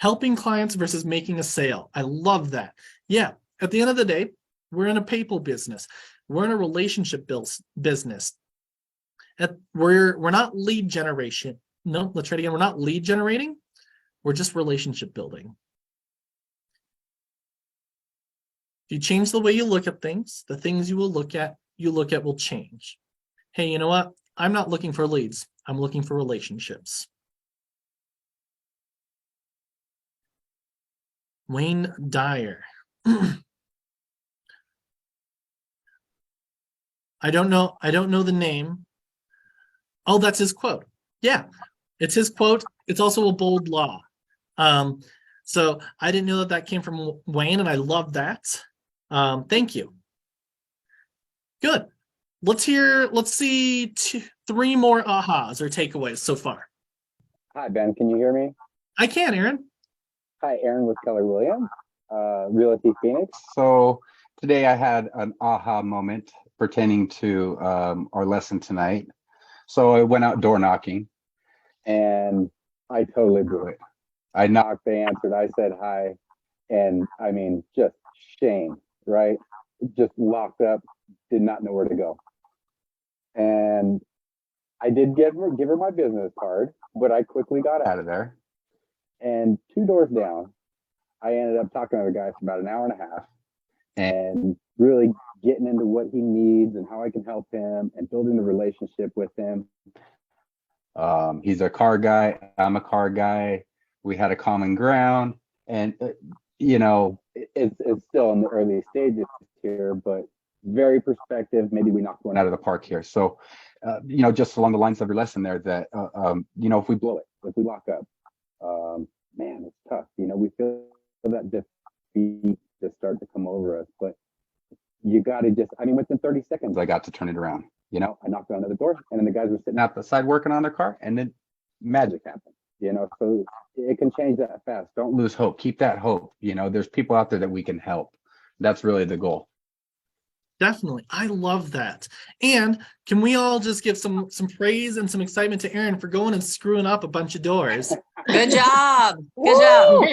Helping clients versus making a sale. I love that. Yeah, at the end of the day, we're in a people business. We're in a relationship business. We're not lead generation. No, let's try it again. We're not lead generating. We're just relationship building. If you change the way you look at things, the things you look at will change. Hey, you know what? I'm not looking for leads. I'm looking for relationships. Wayne Dyer. I don't know the name. Oh, that's his quote. Yeah, it's his quote. It's also a bold law. So I didn't know that came from Wayne, and I love that. Thank you. Good. Let's see three more ahas or takeaways so far. Hi, Ben. Can you hear me? I can, Aaron. Hi, Aaron with Keller Williams, Realty Phoenix. So today I had an aha moment pertaining to our lesson tonight. So I went out door knocking and I totally blew it. I knocked, they answered, I said hi, and I mean, just shame, right? Just locked up, did not know where to go. And I did give her my business card, but I quickly got out of there. And 2 doors down, I ended up talking to the guy for about an hour and a half and really getting into what he needs and how I can help him and building the relationship with him. He's a car guy. I'm a car guy. We had a common ground, and you know, it's still in the early stages here, but very perspective. Maybe we knocked one out of the park here. So, you know, just along the lines of your lesson there, that you know, if we blow it, if we lock up, man, it's tough. You know, we feel that defeat just start to come over us, but you got to just, I mean, within 30 seconds, I got to turn it around. You know, I knocked on another door, and then the guys were sitting out the side working on their car, and then magic happened. You know, so it can change that fast. Don't lose hope. Keep that hope. You know, there's people out there that we can help. That's really the goal. Definitely. I love that. And can we all just give some praise and some excitement to Aaron for going and screwing up a bunch of doors? Good job. Good job.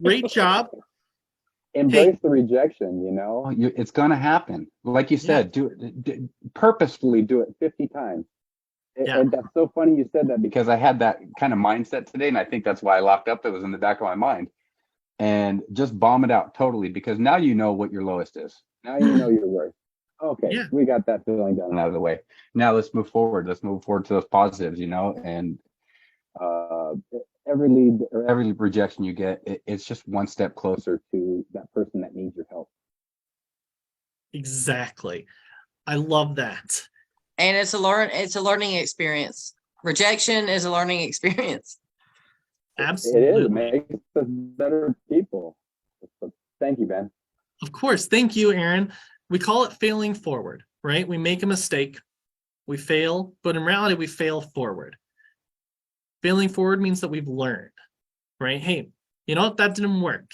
Great job. Embrace the rejection, you know, it's going to happen. Like you said, purposefully do it 50 times. And that's so funny you said that, because I had that kind of mindset today. And I think that's why I locked up. It was in the back of my mind. And just bomb it out totally, because now you know what your lowest is. Now you know your worth. Okay, we got that feeling done and out of the way. Now let's move forward. Let's move forward to those positives, you know, and every lead or every rejection you get, it's just one step closer to that person that needs your help. Exactly. I love that. And it's a learning experience. Rejection is a learning experience. Absolutely. It is. It makes us better people. So thank you, Ben. Of course. Thank you, Aaron. We call it failing forward, right? We make a mistake, we fail, but in reality, we fail forward. Failing forward means that we've learned, right? Hey, you know what? That didn't work.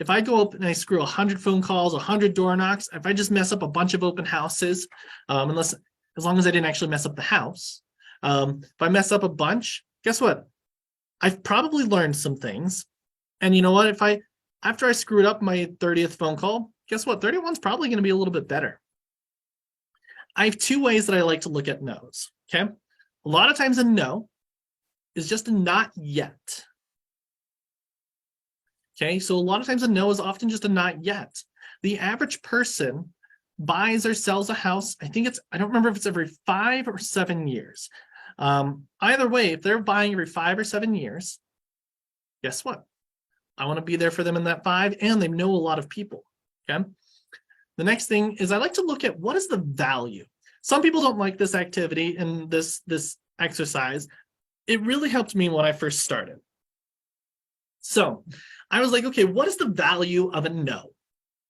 If I go up and I screw 100 phone calls, 100 door knocks, if I just mess up a bunch of open houses, as long as I didn't actually mess up the house, if I mess up a bunch, guess what? I've probably learned some things. And you know what? After I screwed up my 30th phone call, guess what? 31's probably going to be a little bit better. I have 2 ways that I like to look at no's, okay? A lot of times a no is just a not yet. Okay, so a lot of times a no is often just a not yet. The average person buys or sells a house, I don't remember if it's every 5 or 7 years. Either way, if they're buying every 5 or 7 years, guess what? I want to be there for them in that 5, and they know a lot of people, okay? The next thing is I like to look at what is the value. Some people don't like this activity and this exercise. It really helped me when I first started. So I was like, okay, what is the value of a no?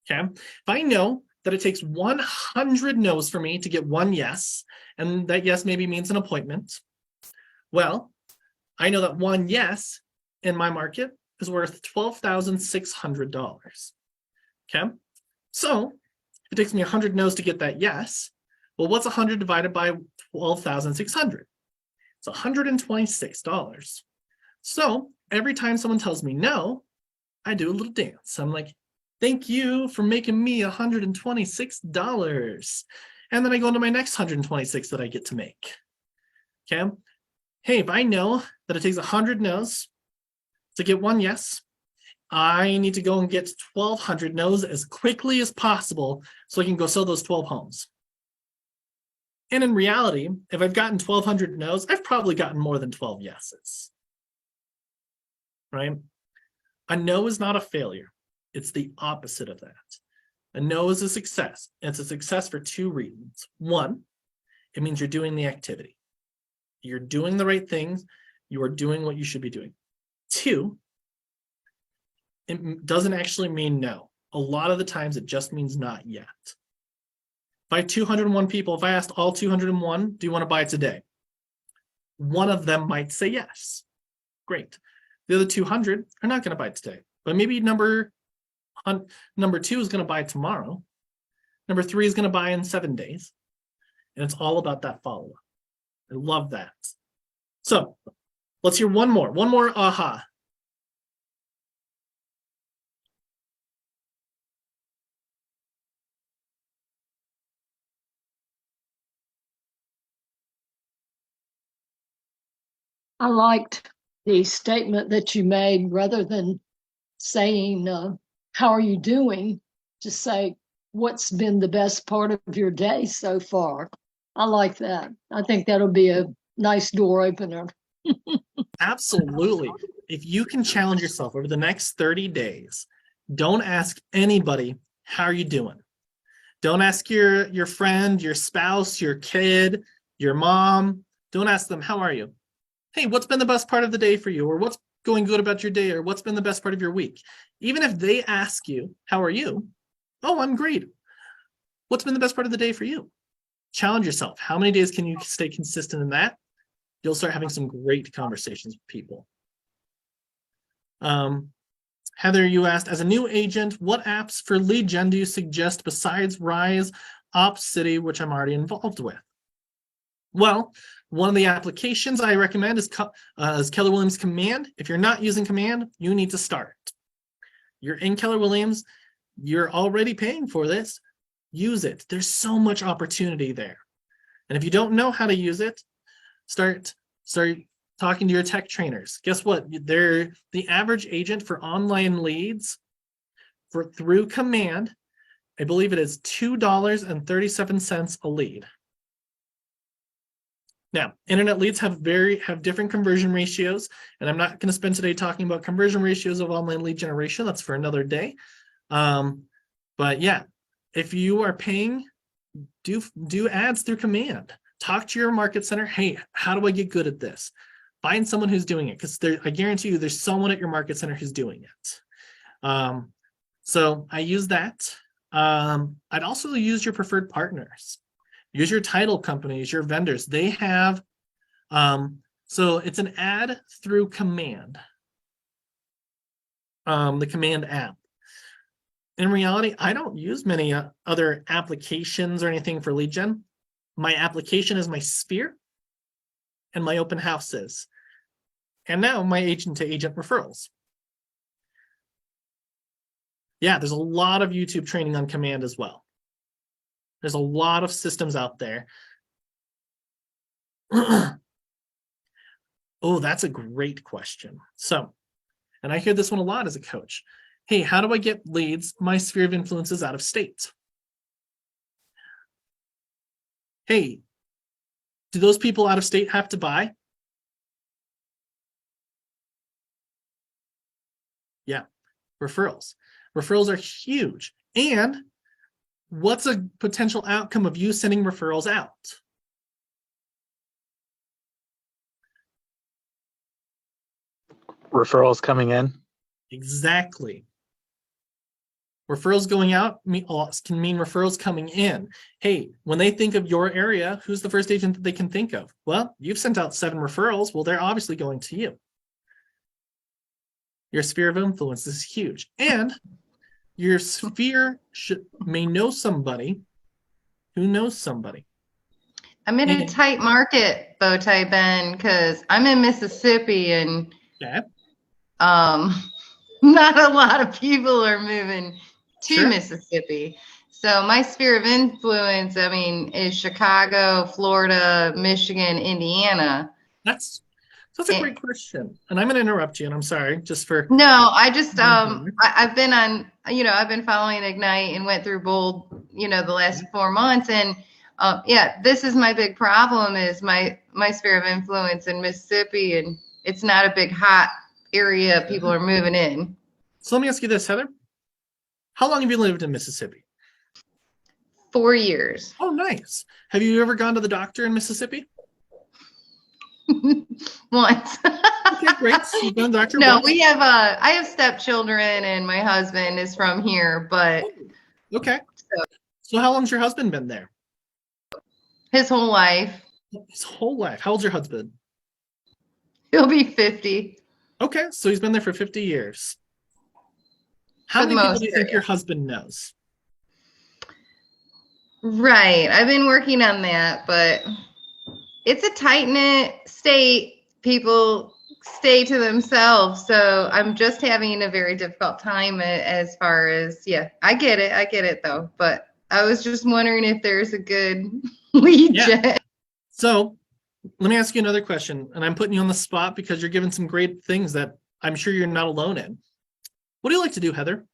Okay, if I know that it takes 100 no's for me to get 1 yes, and that yes maybe means an appointment, well, I know that 1 yes in my market is worth $12,600. Okay, so if it takes me 100 no's to get that yes, well, what's 100 divided by 12,600? It's $126. So every time someone tells me no, I do a little dance. I'm like, thank you for making me $126. And then I go into my next 126 that I get to make. Okay. Hey, if I know that it takes 100 no's To get one yes, I need to go and get 1,200 no's as quickly as possible so I can go sell those 12 homes. And in reality, if I've gotten 1,200 no's, I've probably gotten more than 12 yeses. Right? A no is not a failure. It's the opposite of that. A no is a success. It's a success for two reasons. One, it means you're doing the activity. You're doing the right things. You are doing what you should be doing. Two, it doesn't actually mean no. A lot of the times it just means not yet. If I have 201 people, if I asked all 201, do you want to buy today? One of them might say yes. Great. The other 200 are not going to buy today. But maybe number 2 is going to buy tomorrow. Number 3 is going to buy in 7 days. And it's all about that follow-up. I love that. So let's hear one more. One more aha. I liked the statement that you made rather than saying, how are you doing? Just say, what's been the best part of your day so far? I like that. I think that'll be a nice door opener. Absolutely. If you can challenge yourself over the next 30 days, don't ask anybody, how are you doing? Don't ask your friend, your spouse, your kid, your mom. Don't ask them, how are you? Hey, what's been the best part of the day for you? Or what's going good about your day? Or what's been the best part of your week? Even if they ask you, how are you? Oh, I'm great. What's been the best part of the day for you? Challenge yourself. How many days can you stay consistent in that? You'll start having some great conversations with people. Heather, you asked, as a new agent, what apps for lead gen do you suggest besides Rise, OpsCity, which I'm already involved with? Well, one of the applications I recommend is Keller Williams Command. If you're not using Command, you need to start. You're in Keller Williams. You're already paying for this. Use it. There's so much opportunity there. And if you don't know how to use it, start talking to your tech trainers. Guess what? They're the average agent for online leads through Command. I believe it is $2.37 a lead. Now, internet leads have different conversion ratios, and I'm not going to spend today talking about conversion ratios of online lead generation. That's for another day. But yeah, if you are paying, do ads through Command. Talk to your market center. Hey, how do I get good at this? Find someone who's doing it, because I guarantee you there's someone at your market center who's doing it. So I use that. I'd also use your preferred partners. Use your title companies, your vendors. They have, so it's an ad through Command, the Command app. In reality, I don't use many other applications or anything for lead gen. My application is my Sphere and my open houses. And now my agent-to-agent referrals. Yeah, there's a lot of YouTube training on Command as well. There's a lot of systems out there. Oh, that's a great question. So, and I hear this one a lot as a coach. Hey, how do I get leads? My sphere of influence is out of state. Hey, do those people out of state have to buy? Yeah, referrals. Referrals are huge. And what's a potential outcome of you sending referrals out? Referrals coming in. Exactly. Referrals going out can mean referrals coming in. Hey, when they think of your area, who's the first agent that they can think of? Well, you've sent out 7 referrals. Well, they're obviously going to you. Your sphere of influence is huge. And your sphere may know somebody who knows somebody. I'm in a tight market, Bowtie Ben, because I'm in Mississippi and not a lot of people are moving to Mississippi. So my sphere of influence, I mean, is Chicago, Florida, Michigan, Indiana. That's a great question. And I'm going to interrupt you, and I'm sorry, just for. No, I just I've been on, I've been following Ignite and went through Bold, the last 4 months, and yeah, this is my big problem is my sphere of influence in Mississippi, and it's not a big hot area people are moving in. So let me ask you this, Heather. How long have you lived in Mississippi? 4 years. Oh, nice. Have you ever gone to the doctor in Mississippi? Once. Okay, great. You've done doctor No, once. I have stepchildren, and my husband is from here, but Okay. So how long's your husband been there? his whole life. His whole life. How old's your husband? He'll be 50. Okay, so he's been there for 50 years. How For the many people most do you think part, your husband knows? Right. I've been working on that, but it's a tight-knit state. People stay to themselves. So I'm just having a very difficult time as far as, yeah, I get it though. But I was just wondering if there's a good lead gen. So let me ask you another question, and I'm putting you on the spot because you're giving some great things that I'm sure you're not alone in. What do you like to do, Heather?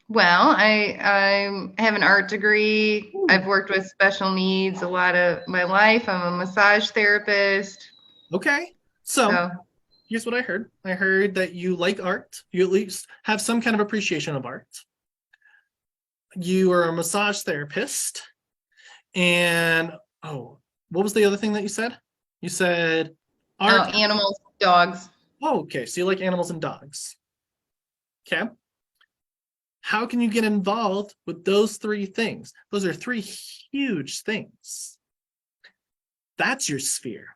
Well, I have an art degree. I've worked with special needs a lot of my life. I'm a massage therapist. Okay, so here's what I heard. I heard that you like art. You at least have some kind of appreciation of art. You are a massage therapist. And, what was the other thing that you said? You said art. Animals, dogs. Oh, okay. So you like animals and dogs. Okay. How can you get involved with those 3 things? Those are 3 huge things. That's your sphere.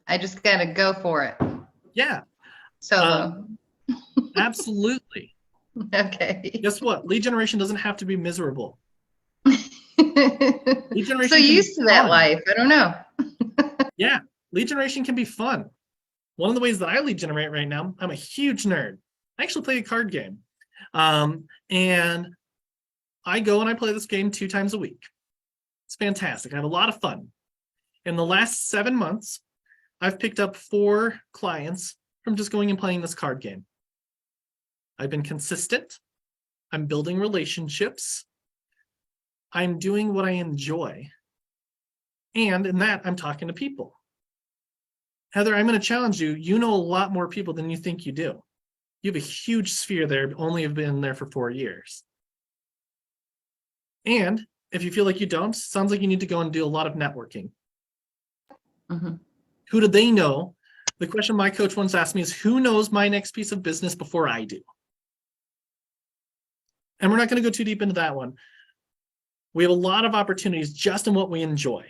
I just got to go for it. Yeah. So, Absolutely. okay. Guess what? Lead generation doesn't have to be miserable. Lead generation So can be used to that fun. life. I don't know. Yeah. Lead generation can be fun. One of the ways that I lead generate right now, I'm a huge nerd. I actually play a card game. And I go and I play this game 2 times a week. It's fantastic. I have a lot of fun. In the last 7 months, I've picked up 4 clients from just going and playing this card game. I've been consistent. I'm building relationships. I'm doing what I enjoy. And in that, I'm talking to people. Heather, I'm going to challenge you. You know a lot more people than you think you do. You have a huge sphere there, only have been there for 4 years. And if you feel like you don't, sounds like you need to go and do a lot of networking. Mm-hmm. Who do they know? The question my coach once asked me is, who knows my next piece of business before I do? And we're not going to go too deep into that one. We have a lot of opportunities just in what we enjoy.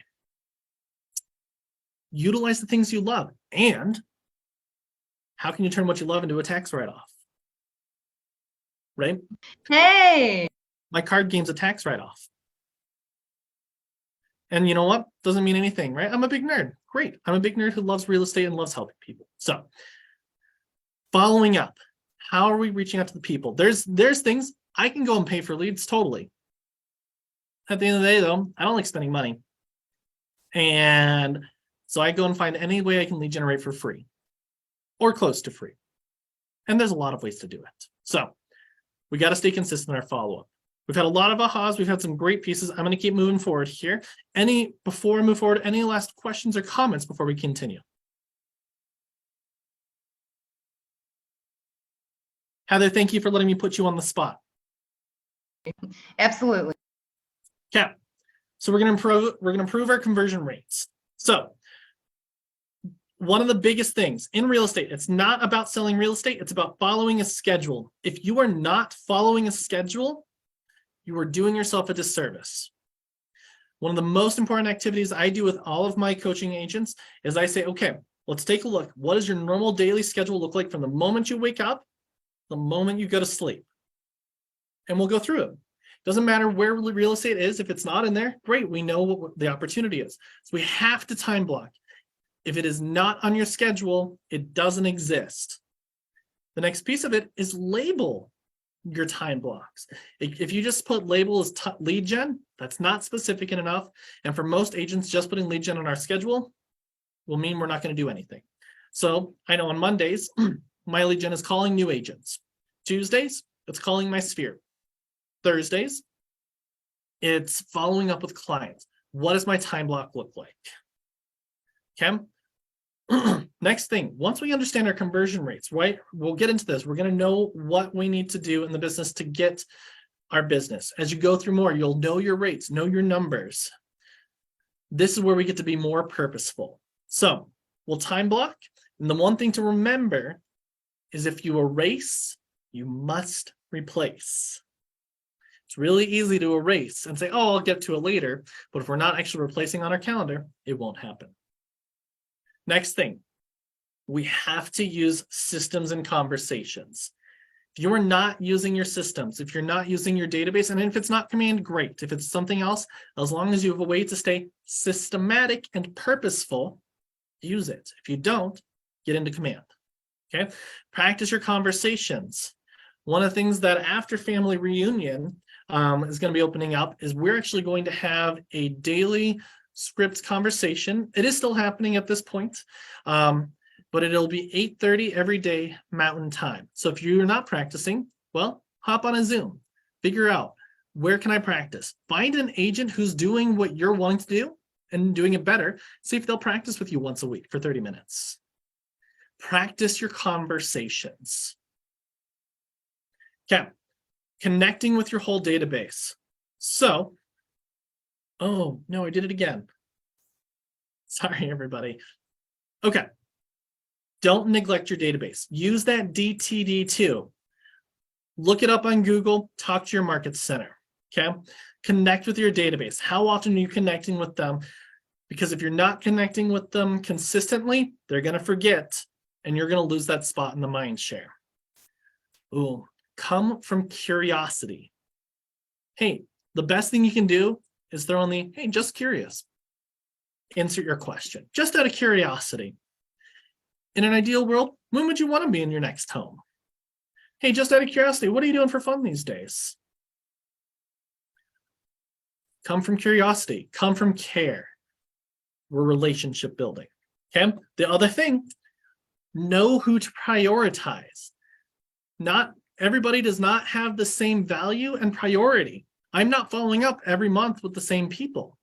Utilize the things you love. And how can you turn what you love into a tax write-off? Right? Hey! My card game's a tax write-off. And you know what? Doesn't mean anything, right? I'm a big nerd. Great. I'm a big nerd who loves real estate and loves helping people. So, following up, how are we reaching out to the people? There's things I can go and pay for leads, totally. At the end of the day, though, I don't like spending money. And so I go and find any way I can lead generate for free or close to free. And there's a lot of ways to do it. So we got to stay consistent in our follow-up. We've had a lot of ahas. We've had some great pieces. I'm going to keep moving forward here. Before I move forward, any last questions or comments before we continue? Heather, thank you for letting me put you on the spot. Absolutely. Okay. So we're going to improve our conversion rates. So one of the biggest things in real estate, it's not about selling real estate. It's about following a schedule. If you are not following a schedule, you are doing yourself a disservice. One of the most important activities I do with all of my coaching agents is I say, okay, let's take a look. What does your normal daily schedule look like from the moment you wake up, the moment you go to sleep? And we'll go through it. Doesn't matter where real estate is. If it's not in there, great. We know what the opportunity is. So we have to time block. If it is not on your schedule, it doesn't exist. The next piece of it is label your time blocks. If you just put label as lead gen, that's not specific enough. And for most agents, just putting lead gen on our schedule will mean we're not going to do anything. So I know on Mondays, my lead gen is calling new agents. Tuesdays, it's calling my sphere. Thursdays, it's following up with clients. What does my time block look like? Okay. Next thing, once we understand our conversion rates, right? We'll get into this. We're going to know what we need to do in the business to get our business. As you go through more, you'll know your rates, know your numbers. This is where we get to be more purposeful. So we'll time block. And the one thing to remember is if you erase, you must replace. It's really easy to erase and say, oh, I'll get to it later. But if we're not actually replacing on our calendar, it won't happen. Next thing, we have to use systems and conversations. If you are not using your systems, if you're not using your database, and if it's not Command, great. If it's something else, as long as you have a way to stay systematic and purposeful, use it. If you don't, get into Command. Okay, practice your conversations. One of the things that after family reunion is going to be opening up is we're actually going to have a daily script conversation. It is still happening at this point, but it'll be 8:30 every day Mountain Time. So if you're not practicing, well, hop on a Zoom, figure out where can I practice. Find an agent who's doing what you're wanting to do and doing it better. See if they'll practice with you once a week for 30 minutes. Practice your conversations. Okay, connecting with your whole database. So, oh, no, I did it again. Sorry, everybody. Okay. Don't neglect your database. Use that DTD2. Look it up on Google. Talk to your market center. Okay. Connect with your database. How often are you connecting with them? Because if you're not connecting with them consistently, they're going to forget and you're going to lose that spot in the mind share. Ooh, come from curiosity. Hey, the best thing you can do is throw in the, hey, just curious. Insert your question, just out of curiosity. In an ideal world, when would you want to be in your next home? Hey, just out of curiosity, what are you doing for fun these days? Come from curiosity, come from care. We're relationship building, okay? The other thing, know who to prioritize. Not everybody does not have the same value and priority. I'm not following up every month with the same people.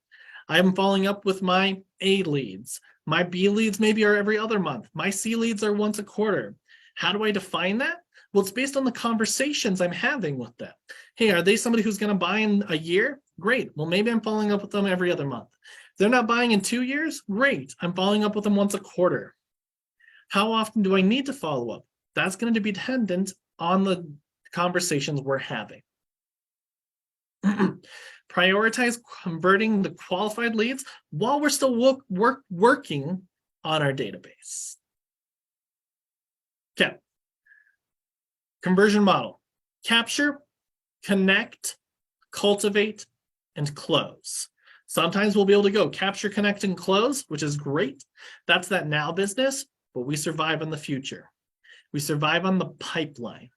I'm following up with my A leads. My B leads maybe are every other month. My C leads are once a quarter. How do I define that? Well, it's based on the conversations I'm having with them. Hey, are they somebody who's going to buy in a year? Great. Well, maybe I'm following up with them every other month. If they're not buying in 2 years? Great. I'm following up with them once a quarter. How often do I need to follow up? That's going to be dependent on the conversations we're having. Prioritize converting the qualified leads while we're still working on our database. Okay. Conversion model. Capture, connect, cultivate, and close. Sometimes we'll be able to go capture, connect, and close, which is great. That's that now business, but we survive on the future. We survive on the pipeline.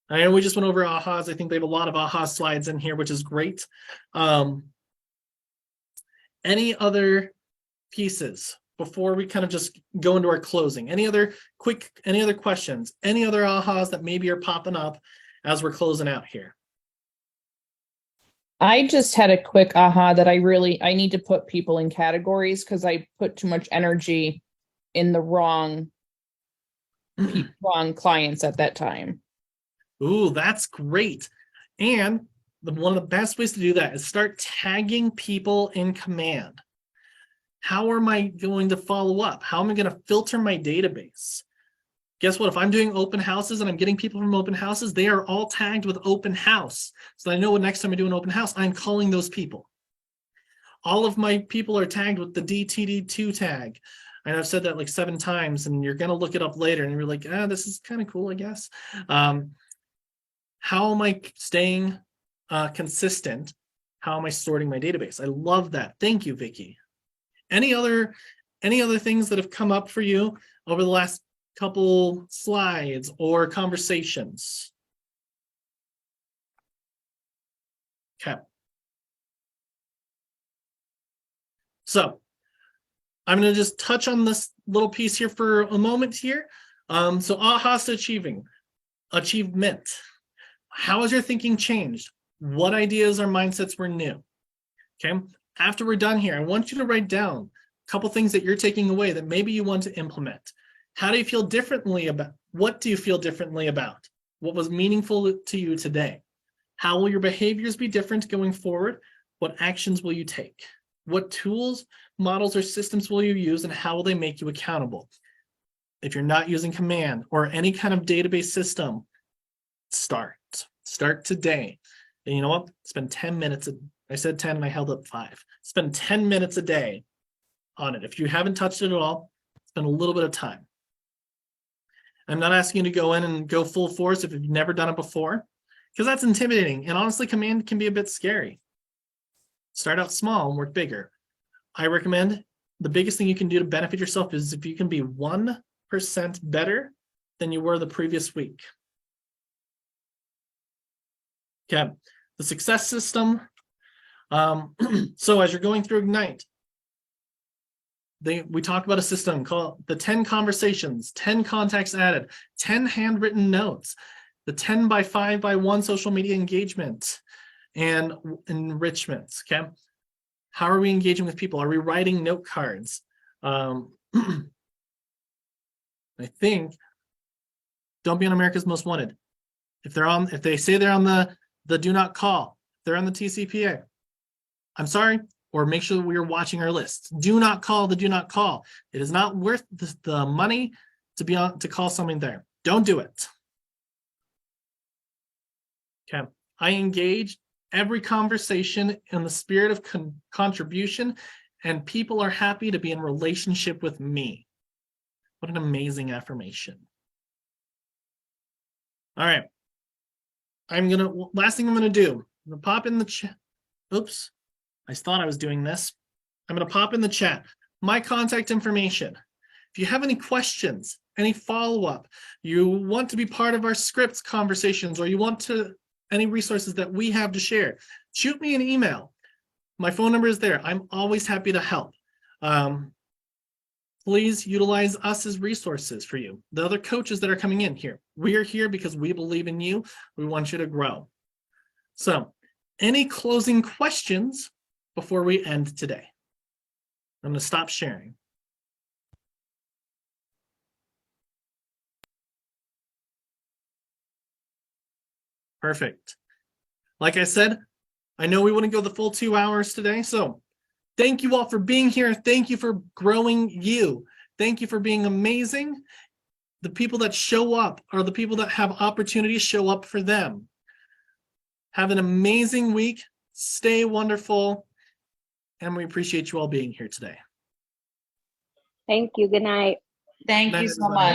I know we just went over AHAs. I think they have a lot of AHA slides in here, which is great. Any other pieces before we kind of just go into our closing? Any other questions? Any other AHAs that maybe are popping up as we're closing out here? I just had a quick aha that I need to put people in categories because I put too much energy in the wrong clients at that time. Ooh, that's great. And one of the best ways to do that is start tagging people in Command. How am I going to follow up? How am I going to filter my database? Guess what? If I'm doing open houses and I'm getting people from open houses, they are all tagged with open house. So I know what next time I do an open house, I'm calling those people. All of my people are tagged with the DTD2 tag. And I've said that like 7 times, and you're going to look it up later and you're like, this is kind of cool, I guess. How am I staying consistent? How am I sorting my database? I love that. Thank you, Vicky. Any other things that have come up for you over the last couple slides or conversations? Okay. So I'm going to just touch on this little piece here for a moment here. So AHA's achievement. How has your thinking changed? What ideas or mindsets were new? Okay. After we're done here, I want you to write down a couple things that you're taking away that maybe you want to implement. How do you feel differently about? What do you feel differently about? What was meaningful to you today? How will your behaviors be different going forward? What actions will you take? What tools, models, or systems will you use, and how will they make you accountable? If you're not using Command or any kind of database system, start today. And you know what? Spend 10 minutes. I said 10 and I held up 5. Spend 10 minutes a day on it. If you haven't touched it at all, spend a little bit of time. I'm not asking you to go in and go full force if you've never done it before, because that's intimidating. And honestly, Command can be a bit scary. Start out small and work bigger. I recommend the biggest thing you can do to benefit yourself is if you can be 1% better than you were the previous week. Okay, the success system. So as you're going through Ignite, we talk about a system called the 10 conversations, 10 contacts added, 10 handwritten notes, the 10 by 5 by 1 social media engagement and enrichments. Okay, how are we engaging with people? Are we writing note cards? I think don't be on America's Most Wanted. If they say they're on the do not call, they're on the TCPA. I'm sorry, or make sure we are watching our lists. Do not call the do not call. It is not worth the money to call something there. Don't do it. Okay, I engage every conversation in the spirit of contribution, and people are happy to be in relationship with me. What an amazing affirmation. All right. Last thing I'm gonna do, I'm gonna pop in the chat. Oops, I thought I was doing this. I'm gonna pop in the chat my contact information. If you have any questions, any follow-up, you want to be part of our scripts conversations, or you want any resources that we have to share, shoot me an email. My phone number is there. I'm always happy to help. Please utilize us as resources for you. The other coaches that are coming in here, we are here because we believe in you. We want you to grow. So, any closing questions before we end today? I'm going to stop sharing. Perfect. Like I said, I know we wouldn't go the full 2 hours today, so thank you all for being here. Thank you for growing you. Thank you for being amazing. The people that show up are the people that have opportunities show up for them. Have an amazing week. Stay wonderful. And we appreciate you all being here today. Thank you. Good night. Thank Good night, you so everybody. much.